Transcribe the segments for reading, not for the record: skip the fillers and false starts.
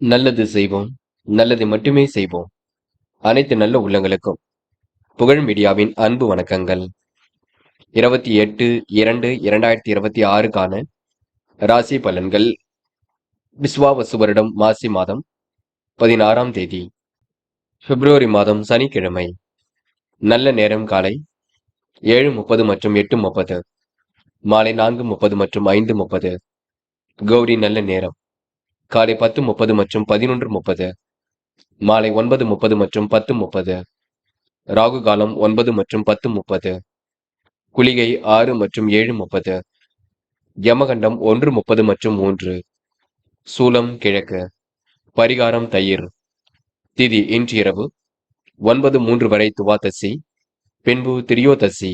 நல்லது செய்வோம், நல்லதை மட்டுமே செய்வோம். அனைத்து நல்ல உள்ளங்களுக்கும் புகழ் மீடியாவின் அன்பு வணக்கங்கள். 28/2/2026க்கான ராசி பலன்கள். விஸ்வாவசு வருடம் மாசி மாதம் 16ஆம் தேதி, பிப்ரவரி மாதம் சனிக்கிழமை. நல்ல நேரம் காலை 7:30 மற்றும் 8:30, மாலை 4:30 மற்றும் 5:30. கௌரி நல்ல நேரம் காலை 10:30 மற்றும் 11:30, மாலை 9:30 மற்றும் 10:30. ராகு காலம் 9 மற்றும் 10:30. குளிகை 6 மற்றும் 7:30. யமகண்டம் 1:30 மற்றும் 3. சூலம் கிழக்கு. பரிகாரம் தயிர். திதி இன்று இரவு 9:03 வரை துவாதசி, பின்பு திரியோதசி.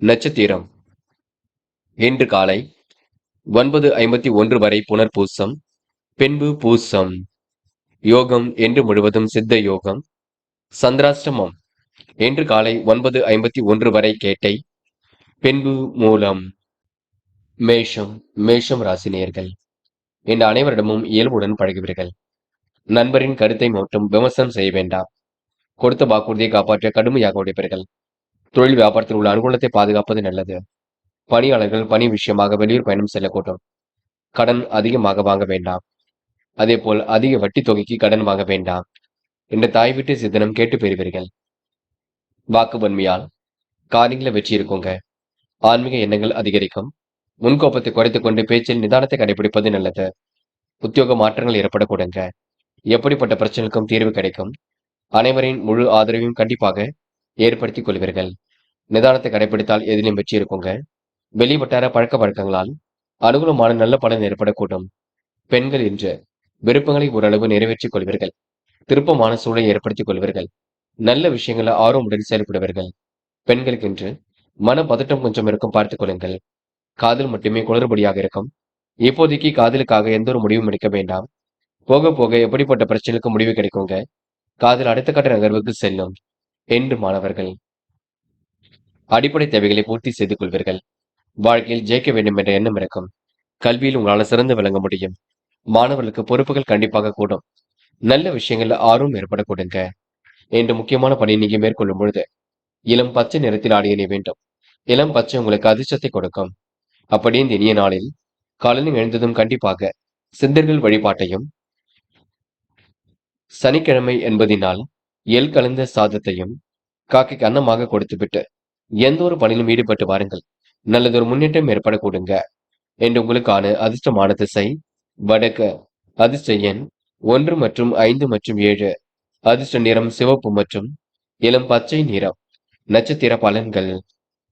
நட்சத்திரம் இன்று காலை 9:51 வரை புனர்பூசம், பின்பு பூசம். யோகம் இன்று முழுவதும் சித்த யோகம். சந்திராஷ்டமம் இன்று காலை 9:51 வரை கேட்டை, பின்பு மூலம். மேஷம் ராசி நேயர்கள். இன்று அனைவரிடமும் இயல்புடன் பழகுவீர்கள். நண்பரின் கருத்தை மட்டும் விமர்சனம் செய்ய வேண்டாம். கொடுத்த வாக்குறுதியை காப்பாற்ற கடுமையாக உழைப்பீர்கள். தொழில் வியாபாரத்தில் உள்ள அனுகூலத்தை பாதுகாப்பது நல்லது. பணியாளர்கள் பணி விஷயமாக வெளியூர் பயணம் செல்லக்கூடும். கடன் அதிகமாக வாங்க வேண்டாம். அதேபோல் அதிக வட்டி தொகைக்கு கடன் வாங்க வேண்டாம். இன்று தாய் வீட்டு சித்தனம் கேட்டு பெறுவீர்கள். வாக்கு வன்மையால் காரியங்களை வெற்றி இருக்குங்க. ஆன்மீக எண்ணங்கள் அதிகரிக்கும். முன்கோப்பத்தை குறைத்துக் கொண்டு பேச்சில் நிதானத்தை கடைபிடிப்பது நல்லது. உத்தியோக மாற்றங்கள் ஏற்படக்கூடுங்க. எப்படிப்பட்ட பிரச்சனைக்கும் தீர்வு கிடைக்கும். அனைவரின் முழு ஆதரவையும் கண்டிப்பாக ஏற்படுத்திக் கொள்வீர்கள். நிதானத்தை கடைபிடித்தால் எதிலும் வெற்றி இருக்குங்க. வெளிவட்டார பழக்க வழக்கங்களால் அனுகூலமான நல்ல பலன் ஏற்படக்கூடும். பெண்கள் இன்று விருப்பங்களை ஓரளவு நிறைவேற்றிக் கொள்வீர்கள். திருப்பமான சூழலை ஏற்படுத்திக் கொள்வீர்கள். நல்ல விஷயங்களை ஆர்வமுடன் செயல்படுவீர்கள். பெண்களுக்கு இன்று மன பதட்டம் கொஞ்சம் இருக்கும், பார்த்துக் கொள்ளுங்கள். காதல் மட்டுமே குளறுபடியாக இருக்கும். இப்போதைக்கு காதலுக்காக எந்த ஒரு முடிவும் எடுக்க வேண்டாம். போக போக எப்படிப்பட்ட பிரச்சனைக்கு முடிவு கிடைக்குங்க. காதல் அடுத்த கட்ட நகர்வுக்கு செல்லும். என்று மாணவர்கள் அடிப்படை தேவைகளை பூர்த்தி செய்து கொள்வீர்கள். வாழ்க்கையில் ஜெயிக்க வேண்டும் என்ற எண்ணம் இருக்கும். கல்வியில் உங்களால் சிறந்து விளங்க முடியும். மாணவர்களுக்கு பொறுப்புகள் கண்டிப்பாக கூடும். நல்ல விஷயங்கள்ல ஆர்வம் ஏற்படக்கூடுங்க. என்று முக்கியமான பணி நீங்க மேற்கொள்ளும் பொழுது இளம் பச்சை நிறத்தில் ஆடை அணிய வேண்டும். இளம் பச்சை உங்களுக்கு அதிர்ஷ்டத்தை கொடுக்கும். அப்படி இந்த இனிய நாளில் காலையில் எழுந்ததும் கண்டிப்பாக சித்தர்கள் வழிபாட்டையும், சனிக்கிழமை என்பதினால் எள் கலந்த சாதத்தையும் காக்கைக்கு அன்னமாக கொடுத்துவிட்டு எந்த ஒரு பணியிலும் ஈடுபட்டு வாருங்கள். நல்லதொரு முன்னேற்றம் ஏற்படக்கூடுங்க. என்று உங்களுக்கான அதிர்ஷ்டமான திசை வடக்கு. அதிர்ஷ்ட எண் 1 மற்றும் 5 மற்றும் 7. அதிர்ஷ்ட நிறம் சிவப்பு மற்றும் இளம் பச்சை நிறம். நட்சத்திர பலன்கள்.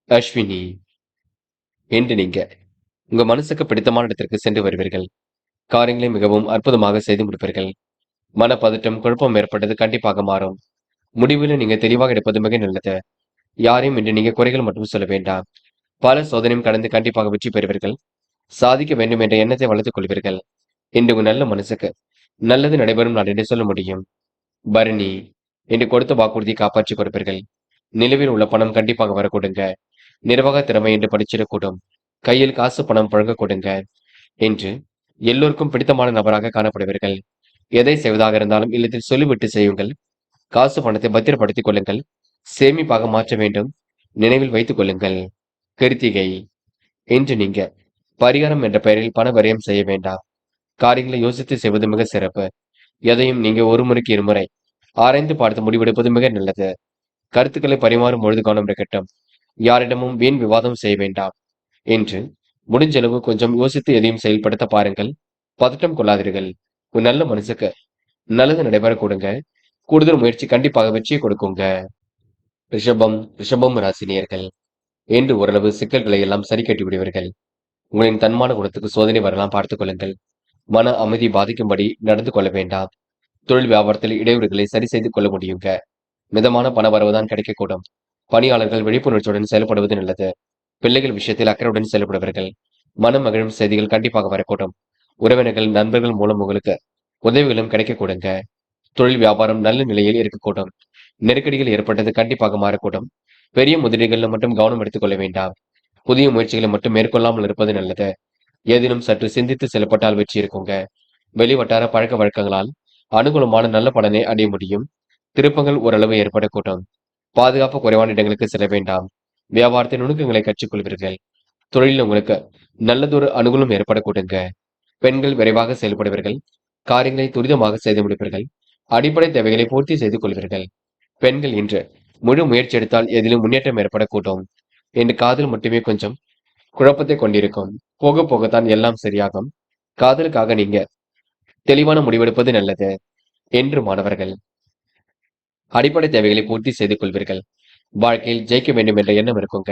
அஸ்வினி. என்று நீங்க உங்க மனசுக்கு பிடித்தமான இடத்திற்கு சென்று வருவீர்கள். காரியங்களை மிகவும் அற்புதமாக செய்து முடிப்பீர்கள். மனப்பதட்டம் குழப்பம் ஏற்பட்டது கண்டிப்பாக மாறும். முடிவில் நீங்க தெளிவாக எடுப்பது மிக நல்லது. யாரையும் இன்று நீங்க குறைகள் மட்டும் சொல்ல வேண்டாம். பல சோதனையும் கடந்து கண்டிப்பாக வெற்றி பெறுவீர்கள். சாதிக்க வேண்டும் என்ற எண்ணத்தை வளர்த்துக் கொள்வீர்கள். இன்று உங்க நல்ல மனசுக்கு நல்லது நடைபெறும் நாள் என்று சொல்ல முடியும். பரணி. இன்று கொடுத்த வாக்குறுதியை காப்பாற்றிக் கொடுப்பீர்கள். நிலுவையில் உள்ள பணம் கண்டிப்பாக வரக்கூடுங்க. நிர்வாக திறமை என்று படிச்சிடக்கூடும். கையில் காசு பணம் புழங்க கொடுங்க. என்று எல்லோருக்கும் பிடித்தமான நபராக காணப்படுவீர்கள். எதை செய்வதாக இருந்தாலும் இல்லத்தில் சொல்லிவிட்டு செய்யுங்கள். காசு பணத்தை பத்திரப்படுத்திக் கொள்ளுங்கள். சேமிப்பாக மாற்ற வேண்டும். நினைவில் வைத்துக் கொள்ளுங்கள். கிருத்திகை. இன்று நீங்க பரிகாரம் என்ற பெயரில் பண விரயம் செய்ய வேண்டாம். காரியங்களை யோசித்து செய்வது மிக சிறப்பு. எதையும் நீங்க ஒரு முறைக்கு இருமுறை ஆராய்ந்து பார்த்து முடிவெடுப்பது மிக நல்லது. கருத்துக்களை பரிமாறும் பொழுது கவனம் இருக்கட்டும். யாரிடமும் வீண் விவாதம் செய்ய வேண்டாம். என்று முடிஞ்சளவு கொஞ்சம் யோசித்து எதையும் செயல்படுத்த பாருங்கள். பதட்டம் கொள்ளாதீர்கள். ஒரு நல்ல மனசுக்கு நல்லது நடைபெற கொடுங்க. கூடுதல் முயற்சி கண்டிப்பாக வெற்றியை கொடுக்குங்க. ரிஷபம் ராசினியர்கள். என்று ஓரளவு சிக்கல்களை எல்லாம் சரி கட்டி விடுவீர்கள். உங்களின் தன்மான குணத்துக்கு சோதனை வரலாம், பார்த்துக் கொள்ளுங்கள். மன அமைதி பாதிக்கும்படி நடந்து கொள்ள வேண்டாம். தொழில் வியாபாரத்தில் இடையூறுகளை சரி செய்து கொள்ள முடியுங்க. மிதமான பண வரவுதான் கிடைக்கக்கூடும். பணியாளர்கள் விழிப்புணர்ச்சியுடன் செயல்படுவது நல்லது. பிள்ளைகள் விஷயத்தில் அக்கறையுடன் செயல்படுவீர்கள். மனம் மகிழும் செய்திகள் கண்டிப்பாக வரக்கூடும். உறவினர்கள் நண்பர்கள் மூலம் உங்களுக்கு உதவிகளும் கிடைக்கக்கூடுங்க. தொழில் வியாபாரம் நல்ல நிலையில் இருக்கக்கூடும். நெருக்கடிகள் ஏற்பட்டது கண்டிப்பாக மாறக்கூடும். பெரிய முதலீடுகளில் மட்டும் கவனம் எடுத்துக் கொள்ள வேண்டாம். புதிய முயற்சிகளை மட்டும் மேற்கொள்ளாமல் இருப்பது நல்லது. ஏதினும் சற்று சிந்தித்து செயல்பட்டால் வெற்றி இருக்குங்க. வெளிவட்டார பழக்க வழக்கங்களால் அனுகூலமான நல்ல பலனை அடைய முடியும். திருப்பங்கள் ஓரளவு ஏற்படக்கூடும். பாதுகாப்பு குறைவான இடங்களுக்கு செல்ல வேண்டாம். வியாபாரத்தின் நுணுக்கங்களை கற்றுக்கொள்வீர்கள். தொழிலில் உங்களுக்கு நல்லதொரு அனுகூலம் ஏற்படக்கூடுங்க. பெண்கள் விரைவாக செயல்படுவீர்கள். காரியங்களை துரிதமாக செய்து முடிப்பீர்கள். அடிப்படை தேவைகளை பூர்த்தி செய்து கொள்வீர்கள். பெண்கள் இன்று முழு முயற்சி எடுத்தால் எதிலும் முன்னேற்றம் ஏற்படக்கூடும். என்று காதல் மட்டுமே கொஞ்சம் குழப்பத்தை கொண்டிருக்கும். போக போகத்தான் எல்லாம் சரியாகும். காதலுக்காக நீங்க தெளிவான முடிவெடுப்பது நல்லது. என்று மாணவர்கள் அடிப்படை தேவைகளை பூர்த்தி செய்து கொள்வீர்கள். வாழ்க்கையில் ஜெயிக்க வேண்டும் என்ற எண்ணம் இருக்குங்க.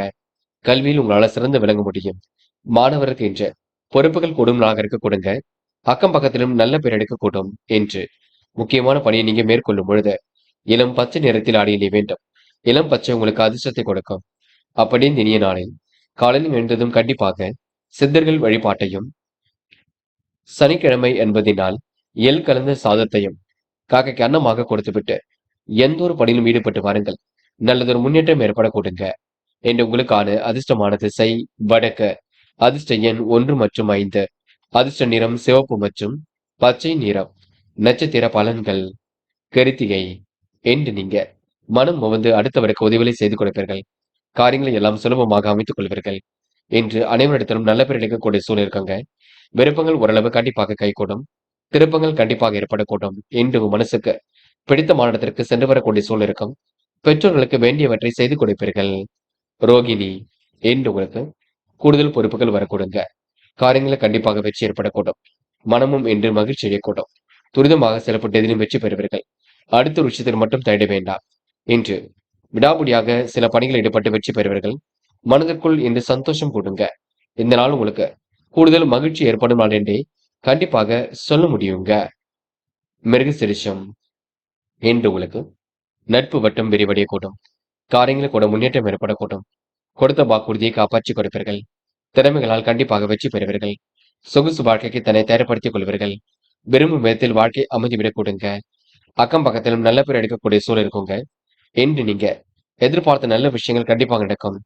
கல்வியில் உங்களால சிறந்து விளங்க முடியும். மாணவருக்கு இன்று பொறுப்புகள் கூடும் நாளாக இருக்க கொடுங்க. அக்கம் பக்கத்திலும் நல்ல பேர் எடுக்க கூடும் என்று முக்கியமான பணியை நீங்க மேற்கொள்ளும் பொழுது இளம் பச்சை நிறத்தில் ஆடிய நீ வேண்டும். இளம் பச்சை உங்களுக்கு அதிர்ஷ்டத்தை கொடுக்கும். அப்படியே இந்த இனிய நாளில் காலையில் எழுந்ததும் கண்டிப்பாக சித்தர்கள் வழிபாட்டையும், சனிக்கிழமை என்பதினால் எள் கலந்த சாதத்தையும் காக்கைக்கு அன்னமாக கொடுத்துவிட்டு எந்த ஒரு பணியிலும் ஈடுபட்டு வாருங்கள். நல்லதொரு முன்னேற்றம் ஏற்பட கொடுங்க. என்று உங்களுக்கான அதிர்ஷ்டமான திசை வடக்கு. அதிர்ஷ்ட எண் 1 மற்றும் 5. அதிர்ஷ்ட நிறம் சிவப்பு மற்றும் பச்சை நிறம். நட்சத்திர பலன்கள் கருத்திகை. என்று நீங்க மனம் முவந்து அடுத்தவருக்கு உதவிகளை செய்து கொடுப்பீர்கள். காரியங்களை எல்லாம் சுலபமாக அமைத்துக் கொள்வீர்கள். என்று அனைவரிடத்திலும் நல்ல பேர் எடுக்கக்கூடிய சூழல் இருக்குங்க. விருப்பங்கள் ஓரளவு கண்டிப்பாக கைகூடும். திருப்பங்கள் கண்டிப்பாக ஏற்படக்கூடும். என்று உங்க மனசுக்கு பிடித்த மாநிலத்திற்கு சென்று வரக்கூடிய சூழல் இருக்கும். பெற்றோர்களுக்கு வேண்டியவற்றை செய்து கொடுப்பீர்கள். ரோகிணி. என்று உங்களுக்கு கூடுதல் பொறுப்புகள் வரக்கூடுங்க. காரியங்களை கண்டிப்பாக வெற்றி ஏற்படக்கூடும். மனமும் என்று மகிழ்ச்சி அடையக்கூடும். துரிதமாக செயல்பட்டு எதிலும் வெற்றி பெறுவீர்கள். அடுத்த ஒரு விஷயத்தில் மட்டும் தேட வேண்டாம். இன்று விடாபுடியாக சில பணிகள் ஈடுபட்டு வெற்றி பெறுவீர்கள். மனதிற்குள் இந்த சந்தோஷம் கூடுங்க. இந்த நாள் உங்களுக்கு கூடுதல் மகிழ்ச்சி ஏற்படும் நாள் என்றே கண்டிப்பாக சொல்ல முடியுங்க. மிருகசிரிஷம். என்று உங்களுக்கு நட்பு வட்டம் விரிவடைய கூடும். காரியங்களில் கூட முன்னேற்றம் ஏற்படக்கூடும். கொடுத்த வாக்குறுதியை காப்பாற்றிக் கொடுப்பீர்கள். திறமைகளால் கண்டிப்பாக வெற்றி பெறுவீர்கள். சொகுசு வாழ்க்கைக்கு தன்னை தயார்படுத்திக் கொள்வீர்கள். விரும்பும் விதத்தில் வாழ்க்கை அமைதிவிடக் கொடுங்க. அக்கம் பக்கத்திலும் நல்ல பேர் எடுக்கக்கூடிய சூழல் இருக்குங்க. என்று நீங்க எதிர்பார்த்த நல்ல விஷயங்கள் கண்டிப்பாக நடக்கும்.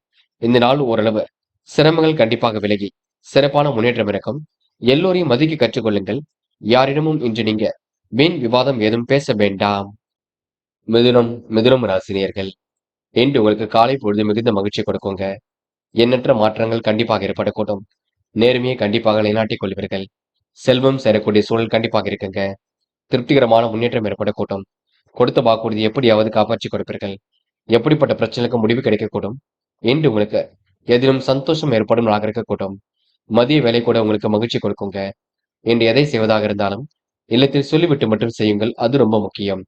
இந்த நாள் ஓரளவு சிரமங்கள் கண்டிப்பாக விலகி சிறப்பான முன்னேற்றம் இருக்கும். எல்லோரையும் மதிக்க கற்றுக்கொள்ளுங்கள். யாரிடமும் இன்று நீங்க வீண் விவாதம் ஏதும் பேச வேண்டாம். மிதுனம் ராசினியர்கள். என்று உங்களுக்கு காலை பொழுது மிகுந்த மகிழ்ச்சி கொடுக்குங்க. எண்ணற்ற மாற்றங்கள் கண்டிப்பாக ஏற்படக்கூடும். நேர்மையை கண்டிப்பாக நிலைநாட்டிக் கொள்வீர்கள். செல்வம் சேரக்கூடிய சூழல் கண்டிப்பாக இருக்குங்க. திருப்திகரமான முன்னேற்றம் ஏற்படக்கூடும். கொடுத்த வாக்குறுதி எப்படியாவது காப்பாற்றிக் கொடுப்பீர்கள். எப்படிப்பட்ட பிரச்சனைக்கு முடிவு கிடைக்கக்கூடும். என்று உங்களுக்கு எதிலும் சந்தோஷம் ஏற்படும் நாளாக இருக்கக்கூடும். மதிய வேலை கூட உங்களுக்கு மகிழ்ச்சி கொடுக்குங்க. என்று எதை செய்வதாக இருந்தாலும் இல்லத்தில் சொல்லிவிட்டு மட்டும் செய்யுங்கள். அது ரொம்ப முக்கியம்.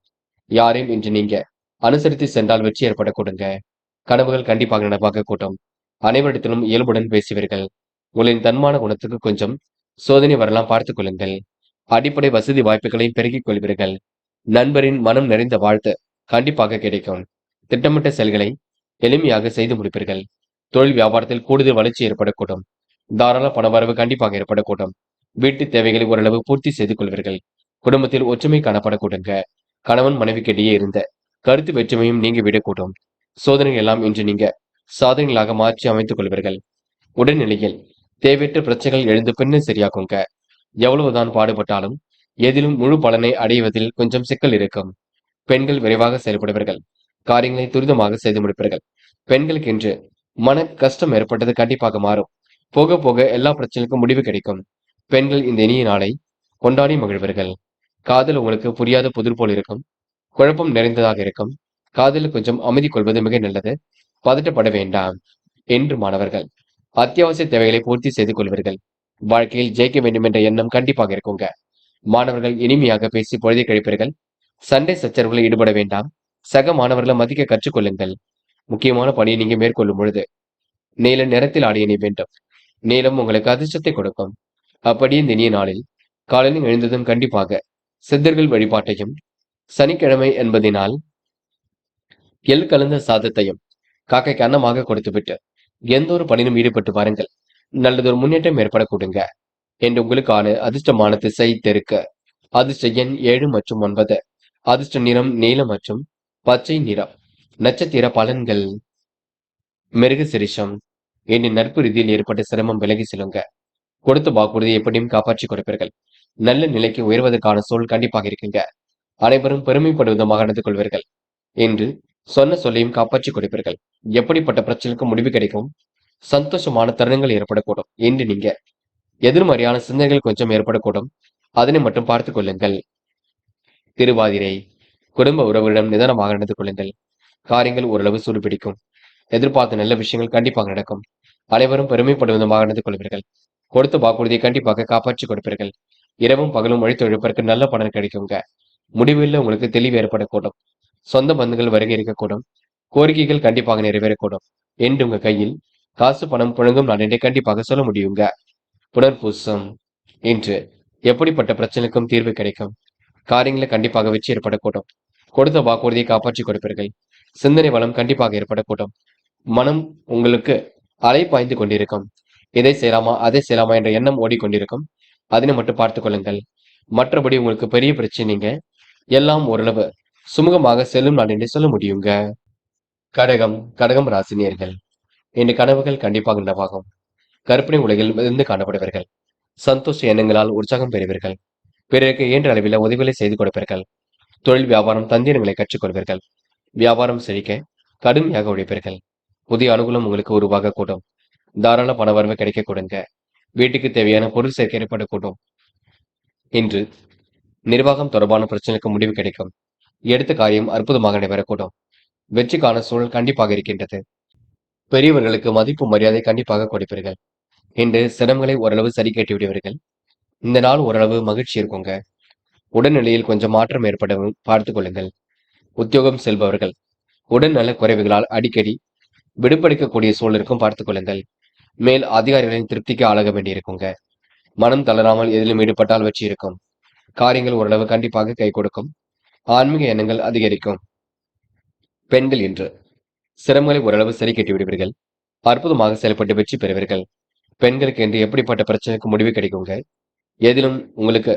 யாரையும் இன்று நீங்க அனுசரித்து சென்றால் வெற்றி ஏற்படக்கூடுங்க. கனவுகள் கண்டிப்பாக நனவாக கூட்டும். அனைவரிடத்திலும் இயல்புடன் பேசுவீர்கள். உங்களின் தன்மான குணத்துக்கு கொஞ்சம் சோதனை வரலாம் பார்த்துக் கொள்ளுங்கள். அடிப்படை வசதி வாய்ப்புகளையும் பெருக்கிக் கொள்வீர்கள். நண்பரின் மனம் நிறைந்த வாழ்த்து கண்டிப்பாக கிடைக்கும். திட்டமிட்ட செயல்களை எளிமையாக செய்து முடிப்பீர்கள். தொழில் வியாபாரத்தில் கூடுதல் வளர்ச்சி ஏற்படக்கூடும். தாராள பணவரவு கண்டிப்பாக ஏற்படக்கூடும். வீட்டு தேவைகளை ஓரளவு பூர்த்தி செய்து கொள்வீர்கள். குடும்பத்தில் ஒற்றுமை காணப்படக்கூடுங்க. கணவன் மனைவிக்கு இடையே இருந்த கருத்து வேற்றுமையும் நீங்கி விடக்கூடும். சோதனைகள் எல்லாம் இன்று நீங்க சாதனைகளாக மாற்றி அமைத்துக் கொள்வீர்கள். உடல்நிலையில் தேவையற்ற பிரச்சனைகள் எழுந்து பின்னர் சரியாகுங்க. எவ்வளவுதான் பாடுபட்டாலும் எதிலும் முழு பலனை அடைவதில் கொஞ்சம் சிக்கல் இருக்கும். பெண்கள் விரைவாக செயல்படுவீர்கள். காரியங்களை துரிதமாக செய்து முடிப்பீர்கள். பெண்களுக்கு என்று மன கஷ்டம் ஏற்பட்டது கண்டிப்பாக மாறும். போக போக எல்லா பிரச்சனைக்கும் முடிவு கிடைக்கும். பெண்கள் இந்த இனிய நாளை கொண்டாடி மகிழ்வீர்கள். காதல் உங்களுக்கு புரியாத புதிர் போல் இருக்கும். குழப்பம் நிறைந்ததாக இருக்கும். காதலில் கொஞ்சம் அமைதி கொள்வது மிக நல்லது. பதட்டப்பட வேண்டாம். என்று மாணவர்கள் அத்தியாவசிய தேவைகளை பூர்த்தி செய்து கொள்வீர்கள். வாழ்க்கையில் ஜெயிக்க வேண்டும் என்ற எண்ணம் கண்டிப்பாக இருக்குங்க. மாணவர்கள் இனிமையாக பேசி பொழுதை கழிப்பீர்கள். சண்டை சச்சரவுகளில் ஈடுபட வேண்டாம். சக மாணவர்களை மதிக்க கற்றுக்கொள்ளுங்கள். முக்கியமான பணியை நீங்க மேற்கொள்ளும் பொழுது நீல நிறத்தில் ஆடிய நீ வேண்டும். நீலம் உங்களுக்கு அதிர்ஷ்டத்தை கொடுக்கும். அப்படியே இந்த இனிய நாளில் காலையில் எழுந்ததும் கண்டிப்பாக சித்தர்கள் வழிபாட்டையும், சனிக்கிழமை என்பதினால் எள் கலந்த சாதத்தையும் காக்கைக்கு அன்னமாக கொடுத்துவிட்டு எந்த ஒரு பணியிலும் ஈடுபட்டு வாருங்கள். நல்லதொரு முன்னேற்றம் ஏற்பட கொடுங்க. என்று உங்களுக்கான அதிர்ஷ்டமான திசை தெற்கு. அதிர்ஷ்ட எண் 7 மற்றும் 9. அதிர்ஷ்ட நிறம் நீலம் மற்றும் பச்சை நிறம். நட்சத்திர பலன்கள் மிருகசிரிஷம். என் நட்பு ரீதியில் ஏற்பட்ட சிரமம் விலகி செல்லுங்க. கொடுத்த வாக்குறுதியை எப்படியும் காப்பாற்றிக் கொடுப்பீர்கள். நல்ல நிலைக்கு உயர்வதற்கான சூழல் கண்டிப்பாக இருக்குங்க. அனைவரும் பெருமைப்படும் விதமாக நடந்து கொள்வீர்கள் என்று சொன்ன சொல்லையும் காப்பாற்றிக் கொடுப்பீர்கள். எப்படிப்பட்ட பிரச்சனைக்கு முடிவு கிடைக்கும், சந்தோஷமான தருணங்கள் ஏற்படக்கூடும் என்று நீங்க எதிர்மறையான சிந்தனைகள் கொஞ்சம் ஏற்படக்கூடும். அதனை மட்டும் பார்த்துக் கொள்ளுங்கள். திருவாதிரை குடும்ப உறவுகளிடம் நிதானமாக நடந்து கொள்ளுங்கள். காரியங்கள் ஓரளவு சூடுபிடிக்கும். எதிர்பார்த்த நல்ல விஷயங்கள் கண்டிப்பாக நடக்கும். அனைவரும் பெருமைப்படும் விதமாக நடந்து கொள்வீர்கள். கொடுத்த வாக்குறுதியை கண்டிப்பாக காப்பாற்றிக் கொடுப்பீர்கள். இரவும் பகலும் உழைத்து உழைப்பதற்கு நல்ல பலன் கிடைக்குங்க. முடிவில் உங்களுக்கு தெளிவு ஏற்படக்கூடும். சொந்த பந்துகள் வருகை இருக்கக்கூடும். கோரிக்கைகள் கண்டிப்பாக நிறைவேறக்கூடும் என்று உங்க கையில் காசு பணம் புழங்கும் நான் என்றே கண்டிப்பாக சொல்ல முடியுங்க. புனர்பூசம் இன்று எப்படிப்பட்ட பிரச்சனைக்கும் தீர்வு கிடைக்கும். காரியங்களை கண்டிப்பாக வெற்றி ஏற்படக்கூடும். கொடுத்த வாக்குறுதியை காப்பாற்றிக் கொடுப்பீர்கள். சிந்தனை வளம் கண்டிப்பாக ஏற்படக்கூடும். மனம் உங்களுக்கு அலை பாய்ந்து கொண்டிருக்கும். இதை செய்யலாமா அதை செய்யலாமா என்ற எண்ணம் ஓடிக்கொண்டிருக்கும். அதனை மட்டும் பார்த்துக் கொள்ளுங்கள். மற்றபடி உங்களுக்கு பெரிய பிரச்சனைங்க எல்லாம் ஓரளவு சுமூகமாக செல்லும் நான் என்று சொல்ல முடியுங்க. கடகம் ராசினியர்கள் இன்று கனவுகள் கண்டிப்பாக நனவாகும். கற்பனை உலகில் இருந்து காணப்படுவீர்கள். சந்தோஷ எண்ணங்களால் உற்சாகம் பெறுவீர்கள். பிறருக்கு இயன்ற அளவில் உதவிகளை செய்து கொடுப்பீர்கள். தொழில் வியாபாரம் தந்திரங்களை கற்றுக்கொள்வீர்கள். வியாபாரம் செழிக்க கடுமையாக உழைப்பீர்கள். புதிய அனுகூலம் உங்களுக்கு உருவாக கூடும். தாராள பண வரவு கிடைக்க கொடுங்க. வீட்டுக்கு தேவையான பொருள் சேர்க்கை ஏற்படக்கூடும். இன்று நிர்வாகம் தொடர்பான பிரச்சனைக்கு முடிவு கிடைக்கும். எடுத்த காரியம் அற்புதமாக நடைபெறக்கூடும். வெற்றிக்கான சூழல் கண்டிப்பாக இருக்கின்றது. பெரியவர்களுக்கு மதிப்பு மரியாதை கண்டிப்பாக கொடுப்பீர்கள். இன்று சிரமங்களை ஓரளவு சரி கட்டி விடுவீர்கள். இந்த நாள் ஓரளவு மகிழ்ச்சி இருக்குங்க. உடல்நிலையில் கொஞ்சம் மாற்றம் ஏற்படவும் பார்த்துக் கொள்ளுங்கள். உத்தியோகம் செல்பவர்கள் உடல்நல குறைவுகளால் அடிக்கடி விடுபடுக்கக்கூடிய சூழலுக்கும் பார்த்துக் கொள்ளுங்கள். மேல் அதிகாரிகளின் திருப்திக்கு ஆளாக வேண்டியிருக்குங்க. மனம் தளராமல் எதிலும் ஈடுபட்டால் வெற்றி இருக்கும். காரியங்கள் ஓரளவு கண்டிப்பாக கை கொடுக்கும். ஆன்மீக எண்ணங்கள் அதிகரிக்கும். பெண்கள் இன்று சிரமங்களை ஓரளவு சரி கட்டி விடுவீர்கள். அற்புதமாக செயல்பட்டு வெற்றி பெறுவீர்கள். பெண்களுக்கு என்று எப்படிப்பட்ட பிரச்சனைக்கு முடிவு கிடைக்குங்க. எதிலும் உங்களுக்கு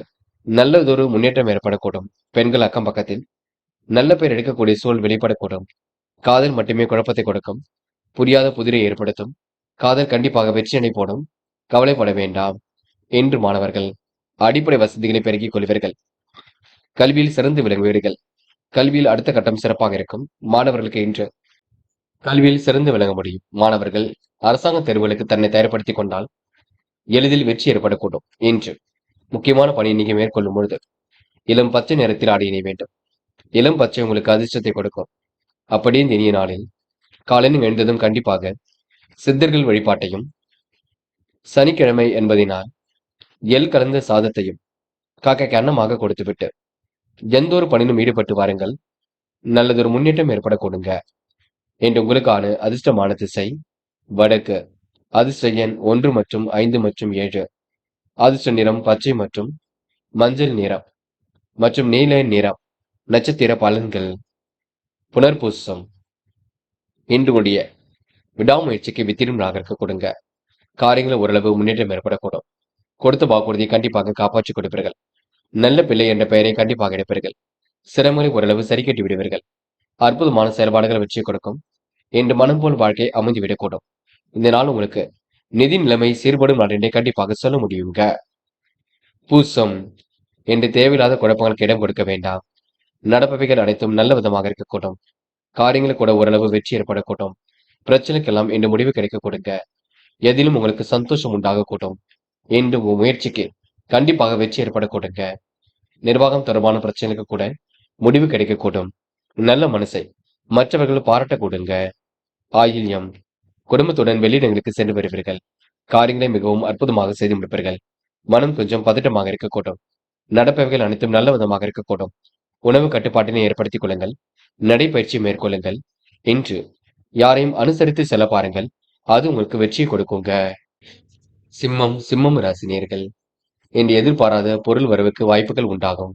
நல்லதொரு முன்னேற்றம் ஏற்படக்கூடும். பெண்கள் அக்கம் பக்கத்தில் நல்ல பெயர் எடுக்கக்கூடிய சூழல் வெளிப்படக்கூடும். காதல் மட்டுமே குழப்பத்தை கொடுக்கும். புரியாத புதிரை ஏற்படுத்தும். காதல் கண்டிப்பாக வெற்றியடை போடும். கவலைப்பட வேண்டாம். என்று மாணவர்கள் அடிப்படை வசதிகளை பெருக்கிக் கொள்வீர்கள். கல்வியில் சிறந்து விளங்குவீர்கள். கல்வியில் அடுத்த கட்டம் சிறப்பாக இருக்கும். மாணவர்களுக்கு இன்று கல்வியில் சிறந்து விளங்க முடியும். மாணவர்கள் அரசாங்க தேர்வுகளுக்கு தன்னை தயார்படுத்திக் கொண்டால் எளிதில் வெற்றி ஏற்படக்கூடும். இன்று முக்கியமான பணியை நீங்க மேற்கொள்ளும் பொழுது இளம் பச்சை நிறத்தில் ஆடியினை வேண்டும். இளம் பச்சை உங்களுக்கு அதிர்ஷ்டத்தை கொடுக்கும். அப்படியே இந்த இனிய நாளில் காலையில் எழுந்ததும் கண்டிப்பாக சித்தர்கள் வழிபாட்டையும், சனிக்கிழமை என்பதினால் எள் கலந்த சாதத்தையும் காக்கைக்கு அன்னமாக கொடுத்துவிட்டு எந்த ஒரு பணியிலும் ஈடுபட்டு வாருங்கள். நல்லதொரு முன்னேற்றம் ஏற்பட கொடுங்க. என்று உங்களுக்கான அதிர்ஷ்டமான திசை வடக்கு. அதிர்ஷ்ட எண் 1 மற்றும் 5 மற்றும் 7. அதிர்ஷ்ட நிறம் பச்சை மற்றும் மஞ்சள் நிறம் மற்றும் நீல நிறம். நட்சத்திர பலன்கள். புனர்பூசம் இன்று கூடிய விடாமுயற்சிக்கு வித்திடும் நாகருக்கு கொடுங்க. காரியங்கள் ஓரளவு முன்னேற்றம் ஏற்படக்கூடும். கொடுத்த வாக்குறுதியை கண்டிப்பாக காப்பாற்றிக் கொடுப்பீர்கள். நல்ல பிள்ளை என்ற பெயரை கண்டிப்பாக எடுப்பீர்கள். சிரமங்களை ஓரளவு சரி கட்டி விடுவீர்கள். அற்புதமான செயல்பாடுகள் வெற்றி கொடுக்கும். இன்று மனம் போல் வாழ்க்கை அமைந்துவிடக்கூடும். இந்த நாள் உங்களுக்கு நிதி நிலைமை சீர்படும் நாள் என்றே கண்டிப்பாக சொல்ல முடியுங்க. பூசம் என்று தேவையில்லாத குழப்பங்களுக்கு இடம் கொடுக்க வேண்டாம். நடப்பவைகள் அனைத்தும் நல்ல விதமாக இருக்கக்கூடும். காரியங்கள் கூட ஓரளவு வெற்றி ஏற்படக்கூடும். பிரச்சனைக்கெல்லாம் இன்று முடிவு கிடைக்க கொடுங்க. எதிலும் உங்களுக்கு சந்தோஷம் உண்டாக கூட்டும். என்று உங்க முயற்சிக்கு கண்டிப்பாக வெற்றி ஏற்பட கொடுங்க. நிர்வாகம் தொடர்பான பிரச்சனைக்கு கூட முடிவு கிடைக்கக்கூடும். நல்ல மனசை மற்றவர்கள் பாராட்ட கொடுங்க. ஆயில்யம் குடும்பத்துடன் வெளியிடங்களுக்கு சென்று வருவீர்கள். காரியங்களை மிகவும் அற்புதமாக செய்து முடிப்பீர்கள். மனம் கொஞ்சம் பதட்டமாக இருக்கக்கூடும். நடப்பவைகள் அனைத்தும் நல்ல விதமாக இருக்கக்கூடும். உணவு கட்டுப்பாட்டினை ஏற்படுத்திக் கொள்ளுங்கள். நடைபயிற்சி மேற்கொள்ளுங்கள். இன்று யாரையும் அனுசரித்து செல்ல பாருங்கள். அது உங்களுக்கு வெற்றியை கொடுக்குங்க. சிம்மம் ராசினியர்கள் என்று எதிர்பாராத பொருள் வரவுக்கு வாய்ப்புகள் உண்டாகும்.